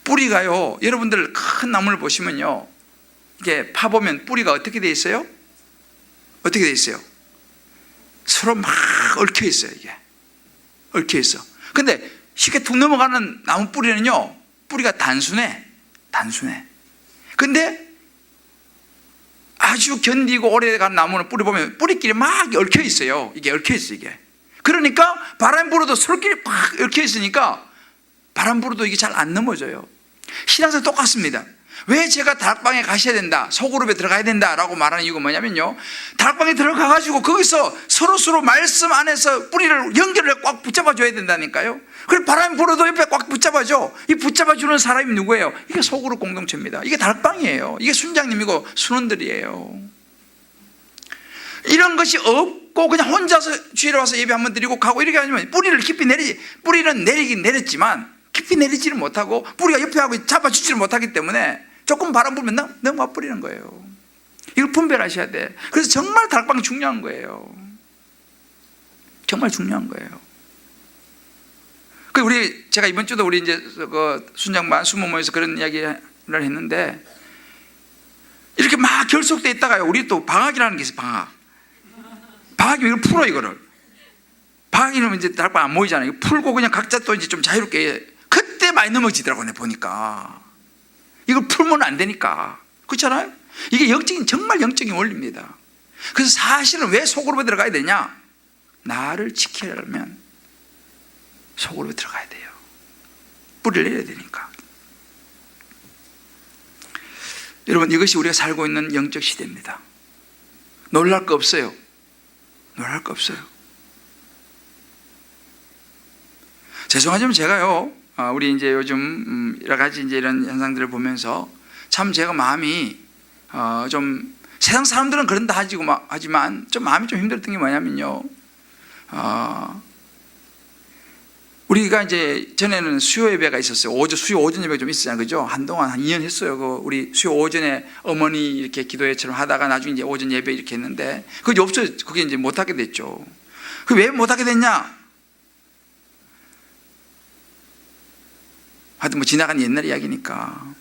뿌리가요, 여러분들 큰 나무를 보시면요, 이게 파보면 뿌리가 어떻게 돼 있어요? 어떻게 돼 있어요? 서로 막 얽혀 있어요. 이게 얽혀 있어. 근데 쉽게 툭 넘어가는 나무 뿌리는요, 뿌리가 단순해. 근데 아주 견디고 오래간 나무는 뿌리 보면 뿌리끼리 막 얽혀 있어요. 이게 얽혀 있어. 이게 그러니까 바람 불어도 서로끼리 막 얽혀 있으니까 바람 불어도 이게 잘 안 넘어져요. 신앙도 똑같습니다. 왜 제가 다락방에 가셔야 된다, 소그룹에 들어가야 된다라고 말하는 이유가 뭐냐면요, 다락방에 들어가가지고 거기서 서로 말씀 안에서 뿌리를 연결을 꽉 붙잡아 줘야 된다니까요. 그래서 바람이 불어도 옆에 꽉 붙잡아줘. 이 붙잡아 주는 사람이 누구예요? 이게 소그룹 공동체입니다. 이게 다락방이에요. 이게 순장님이고 순원들이에요. 이런 것이 없고 그냥 혼자서 주일에 와서 예배 한번 드리고 가고 이렇게 하면 뿌리는 내리긴 내렸지만 깊이 내리지를 못하고 뿌리가 옆에 하고 잡아주지를 못하기 때문에 조금 바람 불면 넘어와 버리는 거예요. 이걸 분별하셔야 돼. 그래서 정말 다락방이 중요한 거예요. 정말 중요한 거예요. 제가 이번 주도 우리 이제 그 순장반 수모모에서 그런 이야기를 했는데, 이렇게 막 결속돼 있다가요, 우리 또 방학이라는 게 있어요. 방학이 이걸 풀어, 이거를. 방학이면 이제 다락방 안 모이잖아요. 이거 풀고 그냥 각자 또 이제 좀 자유롭게, 그때 많이 넘어지더라고요. 내가 보니까 이걸 풀면 안 되니까. 그렇잖아요. 이게 정말 영적인 원리입니다. 그래서 사실은 왜 소그룹에 들어가야 되냐, 나를 지키려면 소그룹에 들어가야 돼요. 뿌리를 내려야 되니까. 여러분, 이것이 우리가 살고 있는 영적 시대입니다. 놀랄 거 없어요. 놀랄 거 없어요. 죄송하지만 제가요, 우리 이제 요즘 여러 가지 이제 이런 현상들을 보면서 참 제가 마음이 좀, 세상 사람들은 그런다 하지만 좀 마음이 좀 힘들었던 게 뭐냐면요, 우리가 이제 전에는 수요 예배가 있었어요. 수요 오전 예배가 좀 있었잖아요. 그죠? 한동안 한 2년 했어요. 우리 수요 오전에 어머니 이렇게 기도회처럼 하다가 나중에 이제 오전 예배 이렇게 했는데, 그게 없어요. 그게 이제 못하게 됐죠. 그 왜 못하게 됐냐? 하여튼 뭐 지나간 옛날 이야기니까.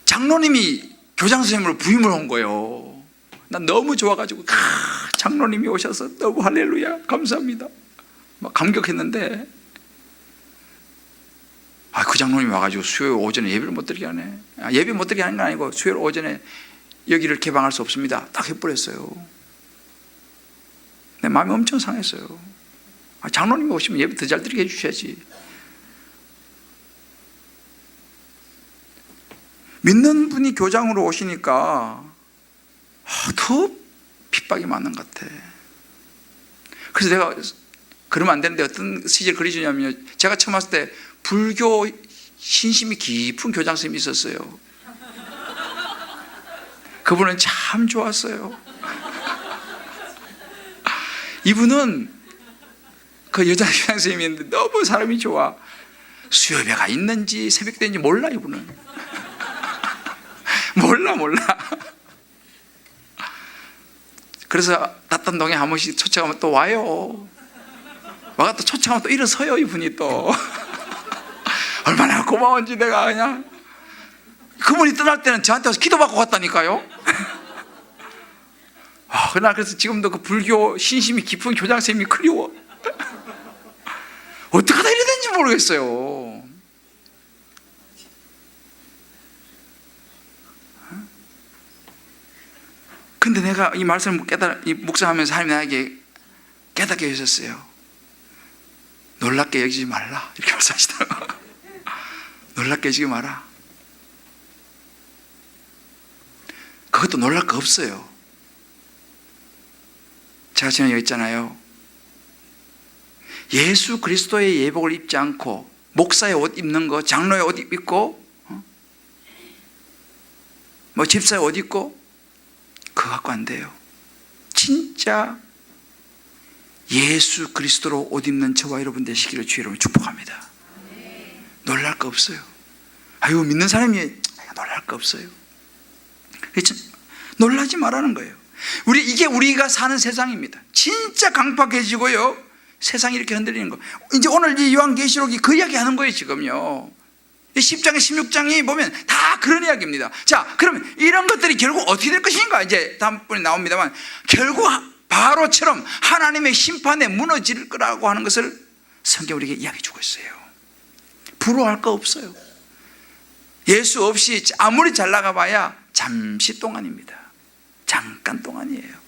장로님이 교장 선생님으로 부임을 한 거예요. 난 너무 좋아가지고, 장로님이 오셔서 너무 할렐루야 감사합니다 막 감격했는데, 그 장로님이 와가지고 수요일 오전에 예배를 못 드리게 하네. 예배 못 드리게 하는 건 아니고 수요일 오전에 여기를 개방할 수 없습니다 딱 해버렸어요. 내 마음이 엄청 상했어요. 장로님이 오시면 예배 더 잘 드리게 해주셔야지. 믿는 분이 교장으로 오시니까 더 핍박이 많은 것 같아. 그래서 내가 그러면 안 되는데 어떤 시절 그려주냐면, 제가 처음 왔을 때 불교 신심이 깊은 교장 선생님이 있었어요. 그분은 참 좋았어요. 이분은 그 여자 교장 선생님이었는데 너무 사람이 좋아. 수요예배가 있는지 새벽대인지 몰라. 이분은 몰라. 그래서 땄단동에 한 번씩 초청하면 또 와요. 와가 또 초청하면 또 일어서요. 이분이 또 얼마나 고마운지 내가 그냥. 그분이 떠날 때는 저한테 와서 기도받고 갔다니까요. 그날 그래서 지금도 그 불교 신심이 깊은 교장 선생님이 그리워. 어떻게 하다 이래 된지 모르겠어요. 근데 내가 이 말씀을 묵상하면서 하나님 나에게 깨닫게 해주셨어요. 놀랍게 여기지 말라, 이렇게 말씀하시더라고요. 놀랍게 여기지 마라. 그것도 놀랄 거 없어요. 제가 지금 여기 있잖아요. 예수 그리스도의 예복을 입지 않고 목사의 옷 입는 거, 장로의 옷 입고, 뭐 집사의 옷 입고, 그거 갖고 안 돼요. 진짜 예수 그리스도로 옷 입는 저와 여러분 되시기를 주의 이름으로 축복합니다. 놀랄 거 없어요. 믿는 사람이 놀랄 거 없어요. 놀라지 말라는 거예요. 이게 우리가 사는 세상입니다. 진짜 강팍해지고요, 세상이 이렇게 흔들리는 거. 이제 오늘 이 요한계시록이 그 이야기 하는 거예요, 지금요. 10장에 16장이 보면 다 그런 이야기입니다. 자, 그러면 이런 것들이 결국 어떻게 될 것인가? 이제 다음번에 나옵니다만, 결국 바로처럼 하나님의 심판에 무너질 거라고 하는 것을 성경 우리에게 이야기해 주고 있어요. 부러워할 거 없어요. 예수 없이 아무리 잘 나가봐야 잠시 동안입니다. 잠깐 동안이에요.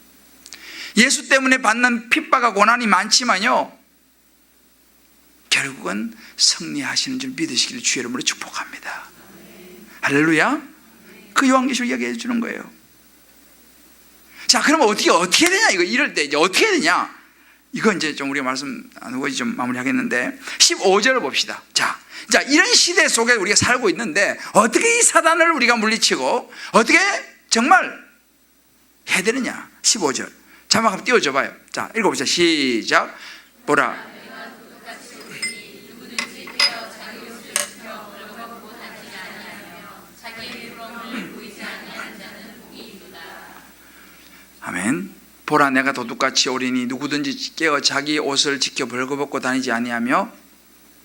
예수 때문에 받는 핍박과 고난이 많지만요, 결국은 승리하시는 줄 믿으시기를 주의 이름으로 축복합니다. 할렐루야. 그 요한계시록 이야기해 주는 거예요. 자, 그러면 어떻게 되냐? 이럴 때 이제 어떻게 되냐? 이거 이제 좀 우리가 말씀 안 하고 좀 마무리하겠는데, 15절을 봅시다. 자, 이런 시대 속에 우리가 살고 있는데, 어떻게 이 사단을 우리가 물리치고 어떻게 정말 해야 되느냐? 15절 자막 한번 띄워줘 봐요. 자, 읽어보자. 시작. 보라, 아멘. 보라, 내가 도둑같이 오리니 누구든지 깨어 자기 옷을 지켜 벌거벗고 다니지 아니하며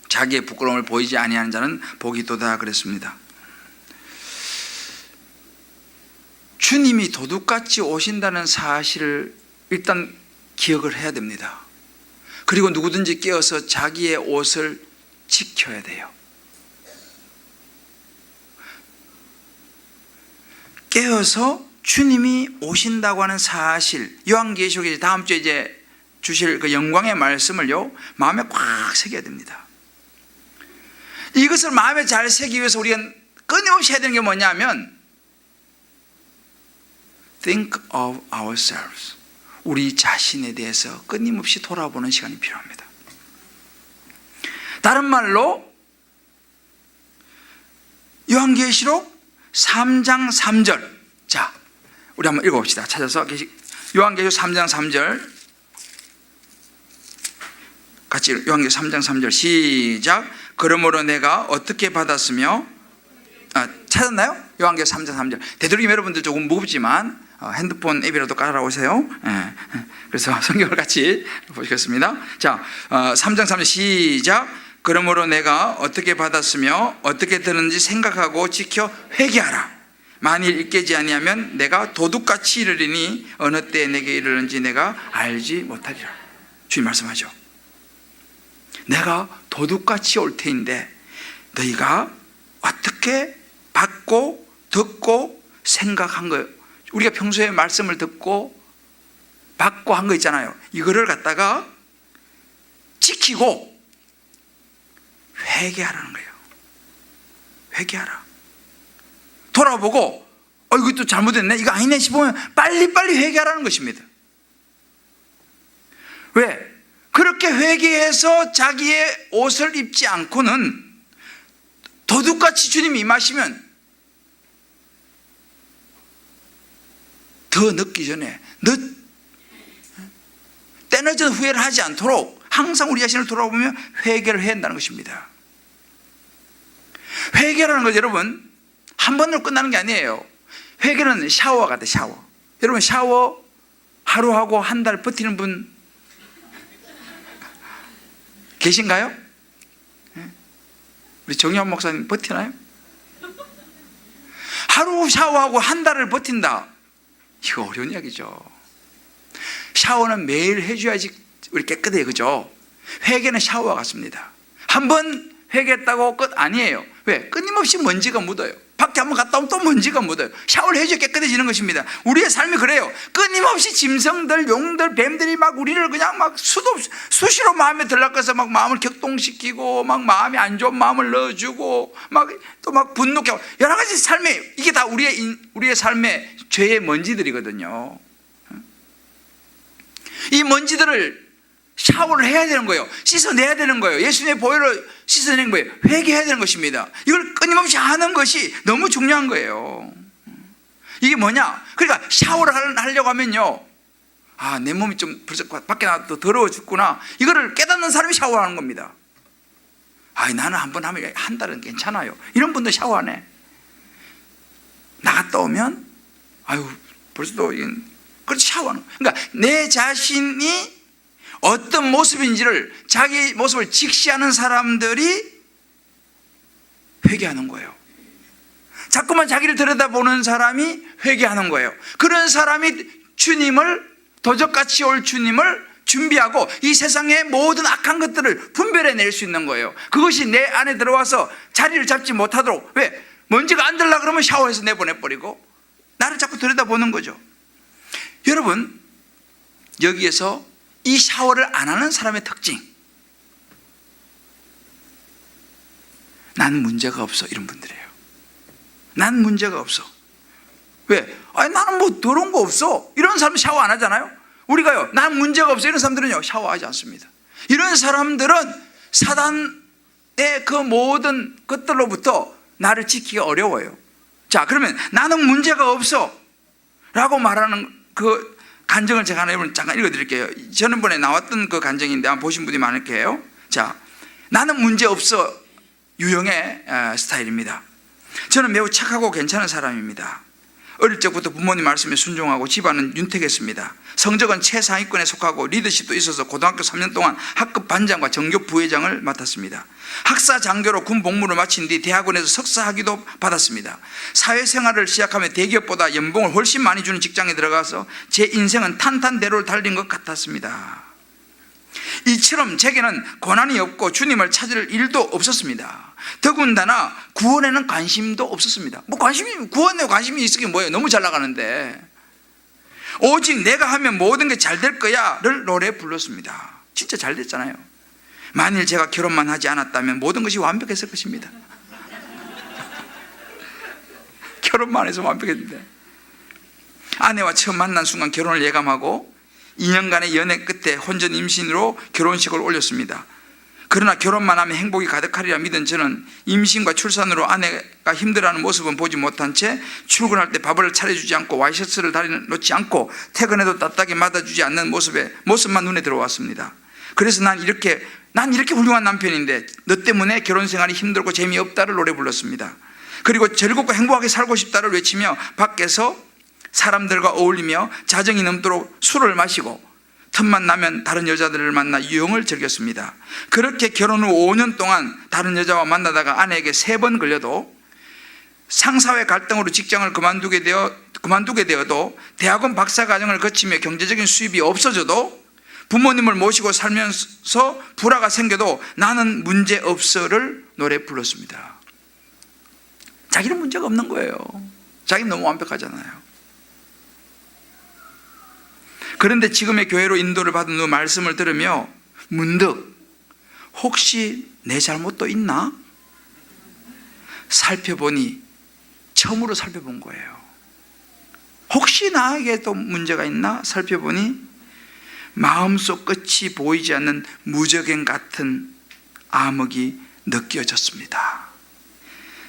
자기의 부끄러움을 보이지 아니하는 자는 복이 있도다 그랬습니다. 주님이 도둑같이 오신다는 사실을 일단 기억을 해야 됩니다. 그리고 누구든지 깨어서 자기의 옷을 지켜야 돼요. 깨어서 주님이 오신다고 하는 사실, 요한계시록에 다음 주에 이제 주실 그 영광의 말씀을요, 마음에 꽉 새겨야 됩니다. 이것을 마음에 잘 새기기 위해서 우리가 끊임없이 해야 되는 게 뭐냐면, think of ourselves. 우리 자신에 대해서 끊임없이 돌아보는 시간이 필요합니다. 다른 말로 요한계시록 3장 3절. 자, 우리 한번 읽어봅시다. 찾아서 요한계시록 3장 3절 같이 요한계시록 3장 3절 시작. 그러므로 내가 어떻게 받았으며, 찾았나요? 요한계시록 3장 3절. 되도록이면 여러분들 조금 무겁지만 핸드폰 앱이라도 깔아오세요. 그래서 성경을 같이 보시겠습니다. 자, 3장 3절 시작. 그러므로 내가 어떻게 받았으며 어떻게 들었는지 생각하고 지켜 회개하라. 만일 읽게지 아니하면 내가 도둑같이 이르리니 어느 때에 내게 이르는지 내가 알지 못하리라. 주님 말씀하죠. 내가 도둑같이 올 테인데 너희가 어떻게 받고 듣고 생각한 거예요. 우리가 평소에 말씀을 듣고 받고 한 거 있잖아요. 이거를 갖다가 지키고 회개하라는 거예요. 회개하라. 돌아보고 이것도 잘못했네, 이거 아니네 싶으면 빨리빨리 회개하라는 것입니다. 왜? 그렇게 회개해서 자기의 옷을 입지 않고는 도둑같이 주님이 임하시면 더 늦기 전에 때늦은 후회를 하지 않도록 항상 우리 자신을 돌아보며 회개를 해야 한다는 것입니다. 회개라는 것 여러분 한 번으로 끝나는 게 아니에요. 회개는 샤워와 같아요. 샤워. 여러분 샤워 하루 하고 한 달 버티는 분 계신가요? 우리 정의환 목사님 버티나요? 하루 샤워하고 한 달을 버틴다. 이거 어려운 이야기죠. 샤워는 매일 해줘야지 우리 깨끗해요. 그죠? 회개는 샤워와 같습니다. 한 번 회개했다고 끝 아니에요. 왜? 끊임없이 먼지가 묻어요. 밖에 한번 갔다 오면 또 먼지가 묻어요. 샤워를 해줘야 깨끗해지는 것입니다. 우리의 삶이 그래요. 끊임없이 짐승들, 용들, 뱀들이 막 우리를 그냥 막 수시로 마음에 들락해서 막 마음을 격동시키고 막 마음이 안 좋은 마음을 넣어주고 막 또 막 분노케 하고 여러 가지 삶에 이게 다 우리의 삶의 죄의 먼지들이거든요. 이 먼지들을 샤워를 해야 되는 거예요. 씻어내야 되는 거예요. 예수님의 보혈로 씻어내는 거예요. 회개해야 되는 것입니다. 이걸 끊임없이 하는 것이 너무 중요한 거예요. 이게 뭐냐? 그러니까 샤워를 하려고 하면요, 내 몸이 좀 벌써 밖에 나와도 더러워 죽구나. 이거를 깨닫는 사람이 샤워하는 겁니다. 나는 한 번 하면 한 달은 괜찮아요. 이런 분도 샤워 안 해. 나갔다 오면 아유, 벌써 또 그렇지 샤워하는 거예요. 그러니까 내 자신이 어떤 모습인지를 자기 모습을 직시하는 사람들이 회개하는 거예요. 자꾸만 자기를 들여다보는 사람이 회개하는 거예요. 그런 사람이 주님을, 도적같이 올 주님을 준비하고 이 세상의 모든 악한 것들을 분별해낼 수 있는 거예요. 그것이 내 안에 들어와서 자리를 잡지 못하도록, 왜? 먼지가 안 들려고 그러면 샤워해서 내보내버리고 나를 자꾸 들여다보는 거죠. 여러분, 여기에서 이 샤워를 안 하는 사람의 특징, 난 문제가 없어, 이런 분들이에요. 난 문제가 없어. 왜? 아니, 나는 뭐 더러운 거 없어, 이런 사람은 샤워 안 하잖아요. 우리가요, 난 문제가 없어, 이런 사람들은요 샤워하지 않습니다. 이런 사람들은 사단의 그 모든 것들로부터 나를 지키기가 어려워요. 자, 그러면 나는 문제가 없어 라고 말하는 그 간증을 제가 하나 잠깐 읽어드릴게요. 지난번에 나왔던 그 간증인데 아마 보신 분이 많을 거예요. 자, 나는 문제 없어 유형의 스타일입니다. 저는 매우 착하고 괜찮은 사람입니다. 어릴 적부터 부모님 말씀에 순종하고 집안은 윤택했습니다. 성적은 최상위권에 속하고 리더십도 있어서 고등학교 3년 동안 학급 반장과 전교 부회장을 맡았습니다. 학사 장교로 군 복무를 마친 뒤 대학원에서 석사 학위도 받았습니다. 사회생활을 시작하며 대기업보다 연봉을 훨씬 많이 주는 직장에 들어가서 제 인생은 탄탄대로를 달린 것 같았습니다. 이처럼 제게는 고난이 없고 주님을 찾을 일도 없었습니다. 더군다나 구원에는 관심도 없었습니다. 뭐 구원에 관심이 있으면 뭐예요? 너무 잘 나가는데. 오직 내가 하면 모든 게 잘 될 거야를 노래 불렀습니다. 진짜 잘 됐잖아요. 만일 제가 결혼만 하지 않았다면 모든 것이 완벽했을 것입니다. 결혼만 해서 완벽했는데. 아내와 처음 만난 순간 결혼을 예감하고 2년간의 연애 끝에 혼전 임신으로 결혼식을 올렸습니다. 그러나 결혼만 하면 행복이 가득하리라 믿은 저는 임신과 출산으로 아내가 힘들어하는 모습은 보지 못한 채 출근할 때 밥을 차려주지 않고 와이셔츠를 다리에 놓지 않고 퇴근해도 따뜻하게 맞아주지 않는 모습만 눈에 들어왔습니다. 그래서 난 이렇게 훌륭한 남편인데 너 때문에 결혼 생활이 힘들고 재미없다를 노래 불렀습니다. 그리고 즐겁고 행복하게 살고 싶다를 외치며 밖에서 사람들과 어울리며 자정이 넘도록 술을 마시고 틈만 나면 다른 여자들을 만나 유흥을 즐겼습니다. 그렇게 결혼 후 5년 동안 다른 여자와 만나다가 아내에게 3번 걸려도 상사회 갈등으로 직장을 그만두게 되어도 대학원 박사과정을 거치며 경제적인 수입이 없어져도 부모님을 모시고 살면서 불화가 생겨도 나는 문제 없어를 노래 불렀습니다. 자기는 문제가 없는 거예요. 자기는 너무 완벽하잖아요. 그런데 지금의 교회로 인도를 받은 후 말씀을 들으며 문득 혹시 내 잘못도 있나? 살펴보니 처음으로 살펴본 거예요. 혹시 나에게 또 문제가 있나? 살펴보니 마음속 끝이 보이지 않는 무적행 같은 암흑이 느껴졌습니다.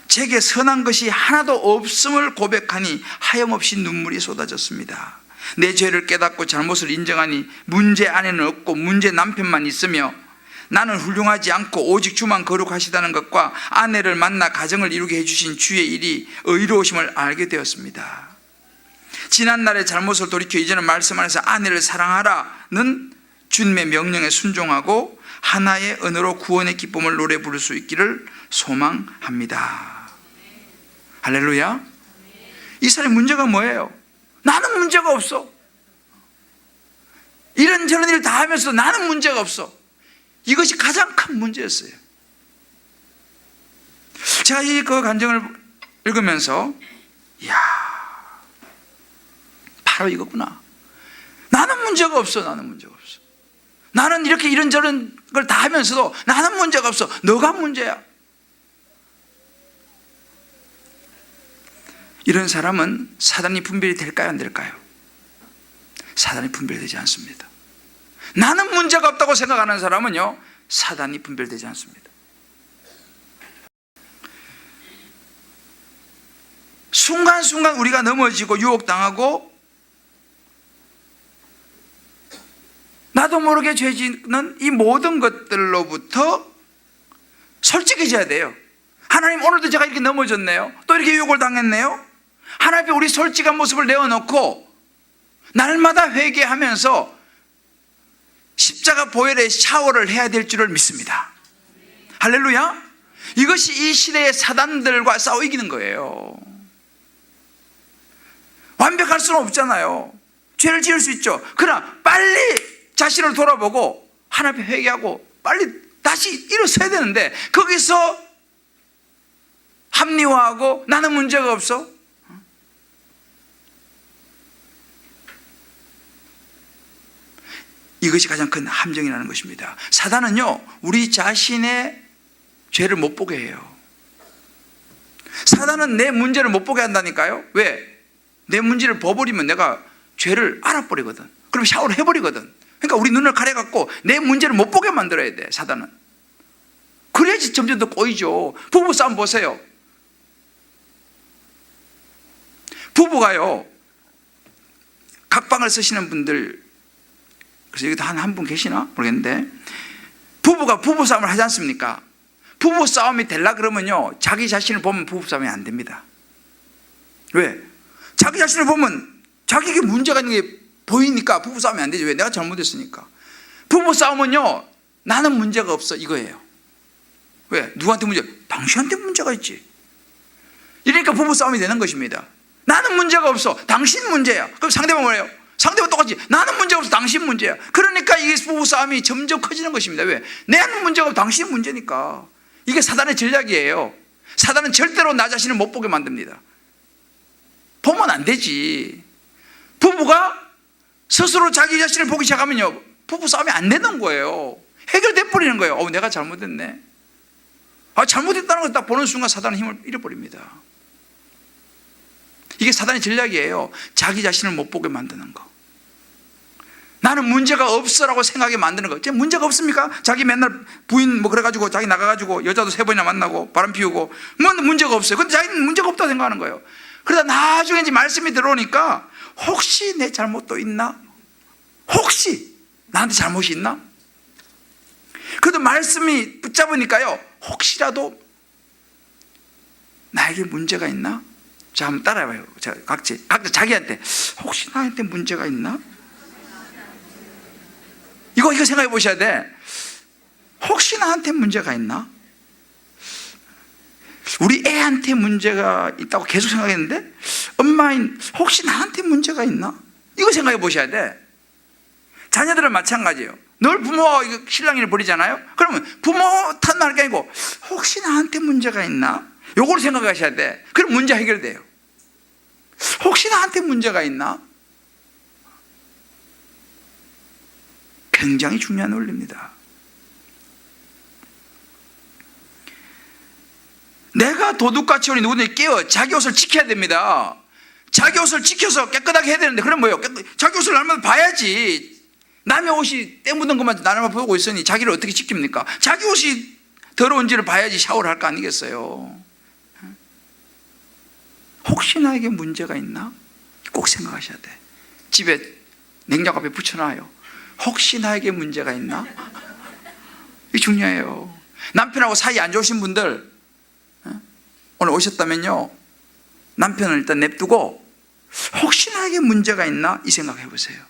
제게 선한 것이 하나도 없음을 고백하니 하염없이 눈물이 쏟아졌습니다. 내 죄를 깨닫고 잘못을 인정하니 문제 아내는 없고 문제 남편만 있으며 나는 훌륭하지 않고 오직 주만 거룩하시다는 것과 아내를 만나 가정을 이루게 해주신 주의 일이 의로우심을 알게 되었습니다. 지난날의 잘못을 돌이켜 이제는 말씀 안에서 아내를 사랑하라는 주님의 명령에 순종하고 하나의 언어로 구원의 기쁨을 노래 부를 수 있기를 소망합니다. 할렐루야. 이 사람의 문제가 뭐예요? 나는 문제가 없어. 이런저런 일을 다 하면서도 나는 문제가 없어. 이것이 가장 큰 문제였어요. 제가 이 그 간증을 읽으면서 이야, 바로 이거구나. 나는 문제가 없어. 나는 문제가 없어. 나는 이렇게 이런저런 걸 다 하면서도 나는 문제가 없어. 너가 문제야. 이런 사람은 사단이 분별이 될까요? 안 될까요? 사단이 분별되지 않습니다. 나는 문제가 없다고 생각하는 사람은요, 사단이 분별되지 않습니다. 순간순간 우리가 넘어지고 유혹당하고 나도 모르게 죄 짓는 이 모든 것들로부터 솔직해져야 돼요. 하나님, 오늘도 제가 이렇게 넘어졌네요. 또 이렇게 유혹을 당했네요. 하나님 앞에 우리 솔직한 모습을 내어놓고 날마다 회개하면서 십자가 보혈의 샤워를 해야 될 줄을 믿습니다. 할렐루야. 이것이 이 시대의 사단들과 싸워 이기는 거예요. 완벽할 수는 없잖아요. 죄를 지을 수 있죠. 그러나 빨리 자신을 돌아보고 하나님 앞에 회개하고 빨리 다시 일어서야 되는데, 거기서 합리화하고 나는 문제가 없어. 이것이 가장 큰 함정이라는 것입니다. 사단은요, 우리 자신의 죄를 못 보게 해요. 사단은 내 문제를 못 보게 한다니까요. 왜? 내 문제를 봐버리면 내가 죄를 알아버리거든. 그럼 샤워를 해버리거든. 그러니까 우리 눈을 가려갖고 내 문제를 못 보게 만들어야 돼, 사단은. 그래야지 점점 더 꼬이죠. 부부싸움 보세요. 부부가요, 각방을 쓰시는 분들, 그래서 여기도 한 분 계시나 모르겠는데, 부부가 부부싸움을 하지 않습니까? 부부싸움이 되려 그러면요, 자기 자신을 보면 부부싸움이 안 됩니다. 왜? 자기 자신을 보면 자기에게 문제가 있는 게 보이니까 부부싸움이 안 되죠. 왜? 내가 잘못했으니까. 부부싸움은요, 나는 문제가 없어, 이거예요. 왜? 누구한테 문제? 당신한테 문제가 있지. 이러니까 부부싸움이 되는 것입니다. 나는 문제가 없어, 당신 문제야. 그럼 상대방 뭐예요? 상대방 똑같이 나는 문제가 없어, 당신 문제야. 그러니까 이게 부부싸움이 점점 커지는 것입니다. 왜? 내는 문제가 없어, 당신 문제니까. 이게 사단의 전략이에요. 사단은 절대로 나 자신을 못 보게 만듭니다. 보면 안 되지. 부부가 스스로 자기 자신을 보기 시작하면요, 부부싸움이 안 되는 거예요. 해결돼 버리는 거예요. 내가 잘못했네. 잘못했다는 걸 딱 보는 순간 사단은 힘을 잃어버립니다. 이게 사단의 전략이에요. 자기 자신을 못 보게 만드는 거. 나는 문제가 없어라고 생각하게 만드는 거. 문제가 없습니까? 자기 맨날 부인 그래가지고 자기 나가가지고 여자도 3번이나 만나고 바람 피우고 문제가 없어요. 근데 자기는 문제가 없다고 생각하는 거예요. 그러다 나중에 이제 말씀이 들어오니까 혹시 내 잘못도 있나? 혹시 나한테 잘못이 있나? 그래도 말씀이 붙잡으니까요, 혹시라도 나에게 문제가 있나? 자, 한번 따라해봐요. 각자 자기한테 혹시 나한테 문제가 있나? 이거 생각해 보셔야 돼. 혹시 나한테 문제가 있나? 우리 애한테 문제가 있다고 계속 생각했는데, 엄마인 혹시 나한테 문제가 있나? 이거 생각해 보셔야 돼. 자녀들은 마찬가지예요. 늘 부모가 신랑이를 버리잖아요. 그러면 부모 탓할 게 아니고 혹시 나한테 문제가 있나? 요걸 생각하셔야 돼. 그럼 문제 해결돼요. 혹시 나한테 문제가 있나? 굉장히 중요한 원리입니다. 내가 도둑같이 우리 누구든지 깨어 자기 옷을 지켜야 됩니다. 자기 옷을 지켜서 깨끗하게 해야 되는데, 그럼 뭐예요? 자기 옷을 날마다 봐야지. 남의 옷이 때 묻은 것만 나만 보고 있으니 자기를 어떻게 지킵니까? 자기 옷이 더러운지를 봐야지 샤워를 할 거 아니겠어요? 혹시 나에게 문제가 있나? 꼭 생각하셔야 돼. 집에 냉장고 앞에 붙여놔요. 혹시 나에게 문제가 있나? 이게 중요해요. 남편하고 사이 안 좋으신 분들 오늘 오셨다면요, 남편을 일단 냅두고 혹시 나에게 문제가 있나? 이 생각해 보세요.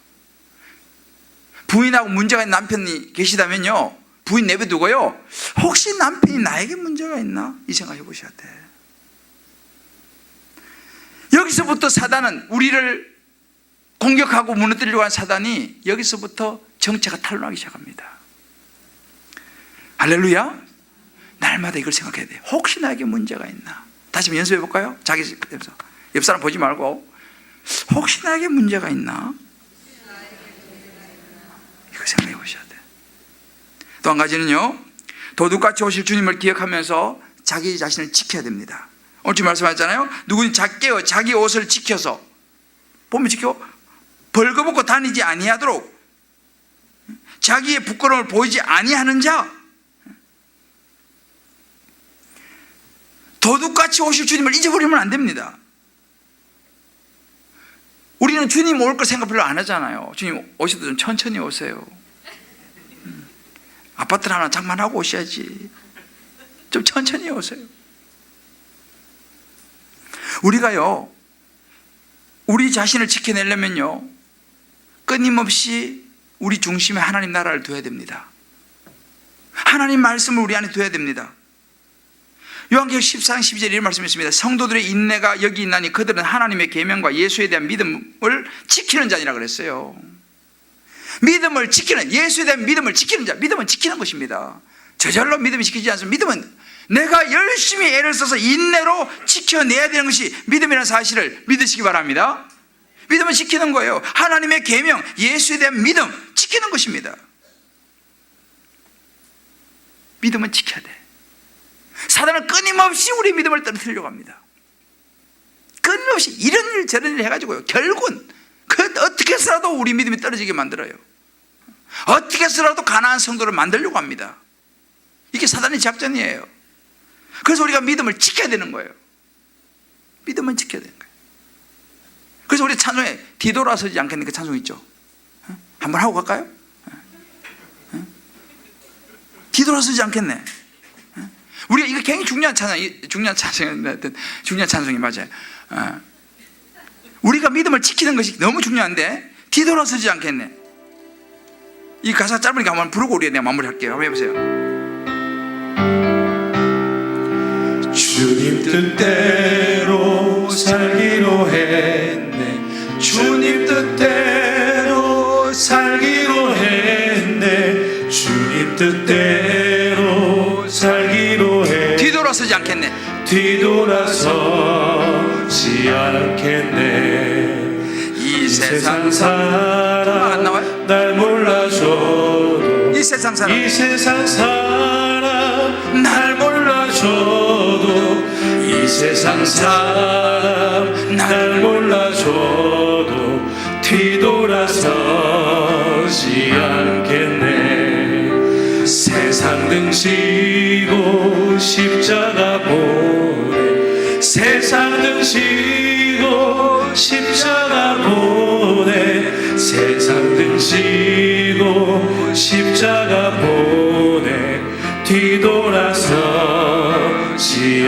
부인하고 문제가 있는 남편이 계시다면요, 부인 내버두고요, 혹시 남편이 나에게 문제가 있나? 이 생각해 보셔야 돼. 여기서부터 사단은, 우리를 공격하고 무너뜨리려고 하는 사단이 여기서부터 정체가 탄로나기 시작합니다. 할렐루야. 날마다 이걸 생각해야 돼요. 혹시 나에게 문제가 있나? 다시 한번 연습해 볼까요? 자기 옆 사람 보지 말고 혹시 나에게 문제가 있나? 이거 생각해 보셔야 돼. 또 한 가지는요, 도둑같이 오실 주님을 기억하면서 자기 자신을 지켜야 됩니다. 오늘 지금 말씀하셨잖아요. 누구니 깨어 자기 옷을 지켜서, 보면 지켜, 벌거벗고 다니지 아니하도록 자기의 부끄러움을 보이지 아니하는 자. 도둑같이 오실 주님을 잊어버리면 안 됩니다. 우리는 주님 올 걸 생각 별로 안 하잖아요. 주님 오셔도 좀 천천히 오세요. 아파트를 하나 장만하고 오셔야지. 좀 천천히 오세요. 우리가요, 우리 자신을 지켜내려면요, 끊임없이 우리 중심에 하나님 나라를 둬야 됩니다. 하나님 말씀을 우리 안에 둬야 됩니다. 요한계시록 14장 12절에 이런 말씀이 있습니다. 성도들의 인내가 여기 있나니 그들은 하나님의 계명과 예수에 대한 믿음을 지키는 자니라 그랬어요. 믿음을 지키는, 예수에 대한 믿음을 지키는 자, 믿음은 지키는 것입니다. 저절로 믿음이 지키지 않습니다. 믿음은 내가 열심히 애를 써서 인내로 지켜내야 되는 것이 믿음이라는 사실을 믿으시기 바랍니다. 믿음은 지키는 거예요. 하나님의 계명, 예수에 대한 믿음 지키는 것입니다. 믿음은 지켜야 돼. 사단은 끊임없이 우리 믿음을 떨어뜨리려고 합니다. 끊임없이 이런 일 저런 일 해가지고요, 결국은 어떻게 해서라도 우리 믿음이 떨어지게 만들어요. 어떻게 해서라도 가나안 성도를 만들려고 합니다. 이게 사단의 작전이에요. 그래서 우리가 믿음을 지켜야 되는 거예요. 믿음은 지켜야 되는 거예요. 그래서 우리 찬송에 뒤돌아서지 않겠는 그 찬송 있죠? 한번 하고 갈까요? 뒤돌아서지 않겠네. 우리가 이거 굉장히 중요한 찬송이 맞아요. 우리가 믿음을 지키는 것이 너무 중요한데 뒤돌아서지 않겠네. 이 가사 짧으니까 한번 부르고 우리가 내가 마무리할게요. 한번 해보세요. 주님 뜻대로 살기로 했네. 주님 뜻대로 살기로 했네. 주님 뜻대로 살기로 했네. 뒤돌아서지 않겠네. 뒤돌아서지 않겠네. 이 세상 안 사람 나와요? 날 몰라줘도, 이 세상 사람, 이 세상 사람 날 몰라줘도, 이 세상 사람 날 몰라줘도 뒤돌아서지 않겠네. 세상 등지고 십자가 보내. 세상 등지고 십자가 보내. 세상 등지고 십자가 보내. 뒤돌아서지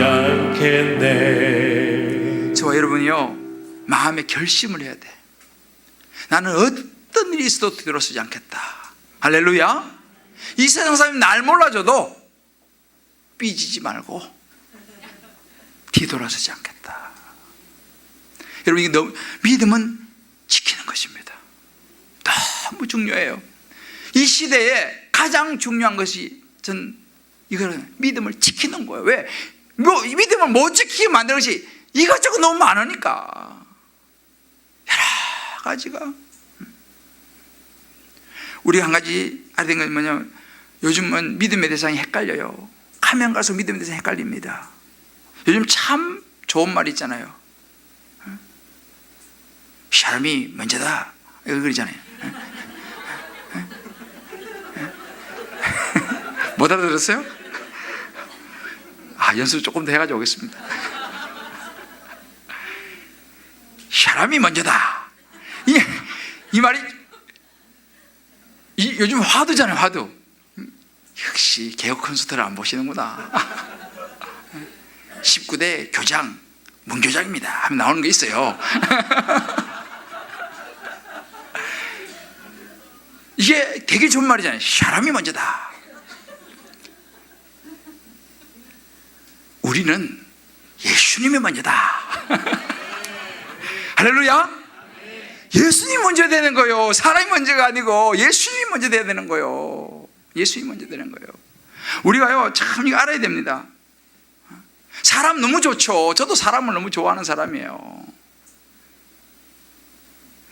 않겠네. 저와 여러분이요, 마음에 결심을 해야 돼. 나는 어떤 일이 있어도 뒤돌아서지 않겠다. 할렐루야. 이 세상 사람이 날 몰라줘도 삐지지 말고 뒤돌아서지 않겠다. 여러분, 이게 믿음은 지키는 것입니다. 너무 중요해요. 이 시대에 가장 중요한 것이 이거는 믿음을 지키는 거예요. 왜? 믿음을 못 지키게 만드는 것이 이것저것 너무 많으니까. 여러 가지가. 우리가 한 가지 알아야 되는 건 뭐냐면, 요즘은 믿음의 대상이 헷갈려요. 가면 갈수록 믿음의 대상이 헷갈립니다. 요즘 참 좋은 말 있잖아요. 사람이 먼저다, 이거 그러잖아요. 못 알아들었어요? 연습 조금 더 해가지고 오겠습니다. 사람이 먼저다. 이 말이 요즘 화두잖아요, 화두. 역시 개혁 콘서트를 안 보시는구나. 19대 교장, 문교장입니다 하면 나오는 게 있어요. 이게 되게 좋은 말이잖아요. 사람이 먼저다. 우리는 예수님이 먼저다. 할렐루야. 예수님이 먼저 되는 거예요. 사람이 먼저가 아니고 예수님이 먼저 돼야 되는 거예요. 예수님이 먼저 되는 거예요. 우리가요, 참 이거 알아야 됩니다. 사람 너무 좋죠. 저도 사람을 너무 좋아하는 사람이에요.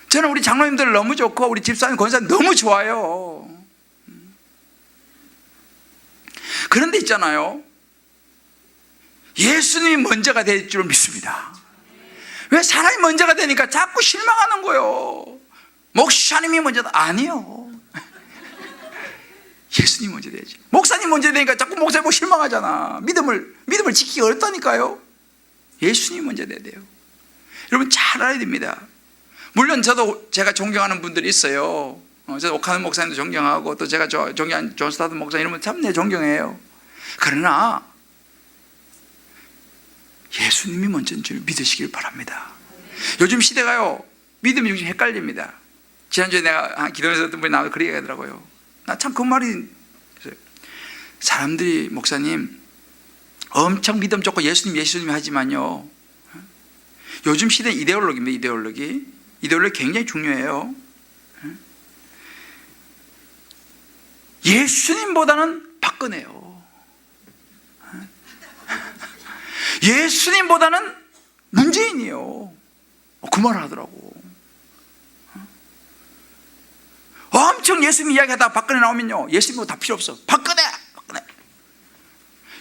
저는 우리 장로님들 너무 좋고 우리 집사님, 권사님 너무 좋아요. 그런데 있잖아요, 예수님이 먼저가 될 줄 믿습니다. 왜? 사람이 먼저가 되니까 자꾸 실망하는 거예요. 목사님이 먼저다. 아니요. 예수님 먼저 돼야지. 목사님 먼저 되니까 자꾸 목사님 보고 실망하잖아. 믿음을 지키기 어렵다니까요. 예수님 먼저 돼야 돼요. 여러분 잘 알아야 됩니다. 물론 저도 제가 존경하는 분들이 있어요. 저도 오카는 목사님도 존경하고, 또 제가 존경하는 존 스타트 목사님 이런 분 참 내 존경해요. 그러나 예수님이 먼저인 줄 믿으시길 바랍니다. 요즘 시대가요, 믿음이 중심 헷갈립니다. 지난주에 내가 기도에서 어떤 분이 나와서 그렇게 얘기하더라고요. 나 참 그 말이, 사람들이 목사님 엄청 믿음 좋고 예수님 하지만요, 요즘 시대는 이데올로기입니다. 이데올로기 굉장히 중요해요. 예수님보다는 박근혜요. 예수님보다는 문재인이요. 그 말을 하더라고. 엄청 예수님 이야기하다가 박근혜 나오면요, 예수님보다 다 필요 없어. 박근혜.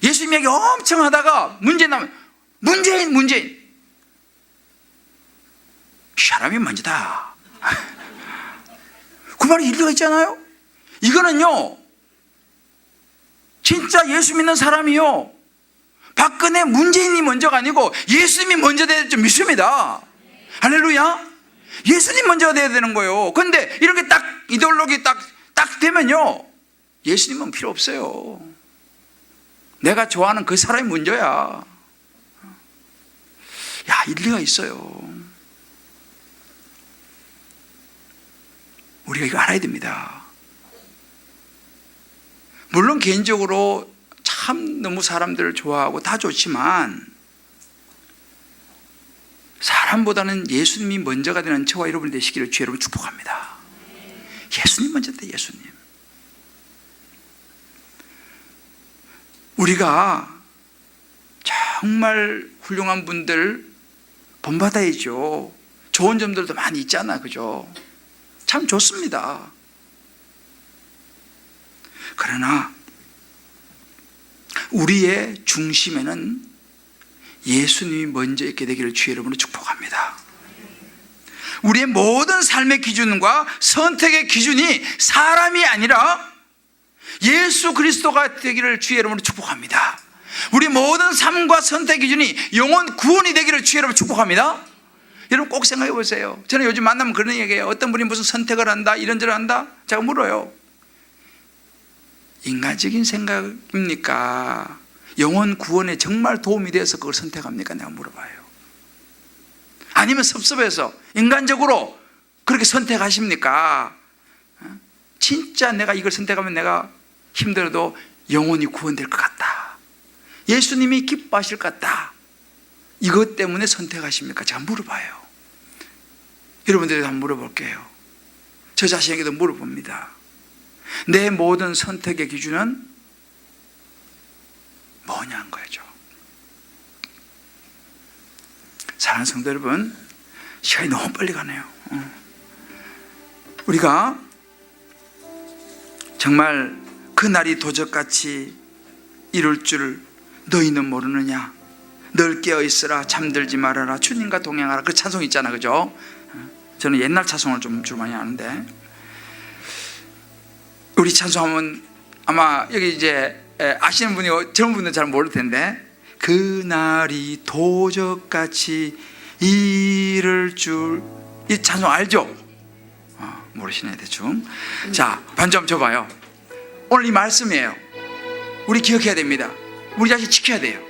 예수님 이야기 엄청 하다가 문재인 나오면 문재인. 사람이 먼저다. 그 말이 일리가 있잖아요. 이거는요, 진짜 예수 믿는 사람이요, 박근혜 문재인이 먼저가 아니고 예수님이 먼저 돼야 좀 믿습니다. 할렐루야. 예수님 먼저가 돼야 되는 거예요. 그런데 이렇게 딱 이데올로기 딱 되면요, 예수님은 필요 없어요. 내가 좋아하는 그 사람이 먼저야. 야, 일리가 있어요. 우리가 이거 알아야 됩니다. 물론 개인적으로 참 너무 사람들을 좋아하고 다 좋지만, 사람보다는 예수님이 먼저가 되는 저와 여러분이 되시기를 주의 이름으로 축복합니다. 예수님 먼저 돼, 예수님. 우리가 정말 훌륭한 분들 본받아야죠. 좋은 점들도 많이 있잖아, 그죠? 참 좋습니다. 그러나 우리의 중심에는 예수님이 먼저 있게 되기를 주의 이름으로 축복합니다. 우리의 모든 삶의 기준과 선택의 기준이 사람이 아니라 예수 그리스도가 되기를 주의 이름으로 축복합니다. 우리 모든 삶과 선택 기준이 영혼 구원이 되기를 주의 이름으로 축복합니다. 여러분 꼭 생각해 보세요. 저는 요즘 만나면 그런 얘기해요. 어떤 분이 무슨 선택을 한다, 이런저런 한다, 제가 물어요. 인간적인 생각입니까? 영혼 구원에 정말 도움이 돼서 그걸 선택합니까? 내가 물어봐요. 아니면 섭섭해서 인간적으로 그렇게 선택하십니까? 진짜 내가 이걸 선택하면 내가 힘들어도 영혼이 구원될 것 같다, 예수님이 기뻐하실 것 같다, 이것 때문에 선택하십니까? 제가 물어봐요. 여러분들에게 한번 물어볼게요. 저 자신에게도 물어봅니다. 내 모든 선택의 기준은 뭐냐는 거죠. 사랑하는 성도 여러분, 시간이 너무 빨리 가네요. 우리가 정말 그 날이 도적같이 이룰 줄 너희는 모르느냐. 늘 깨어있으라, 잠들지 말아라, 주님과 동행하라. 그 찬송 있잖아, 그죠? 저는 옛날 찬송을 좀 주로 많이 아는데, 우리 찬송하면 아마 여기 이제 아시는 분이 젊은 분들은 잘 모를 텐데, 그 날이 도적같이 이를 줄, 이 찬송 알죠? 모르시네, 대충. 자, 반주 한번 줘봐요. 오늘 이 말씀이에요. 우리 기억해야 됩니다. 우리 자신 지켜야 돼요.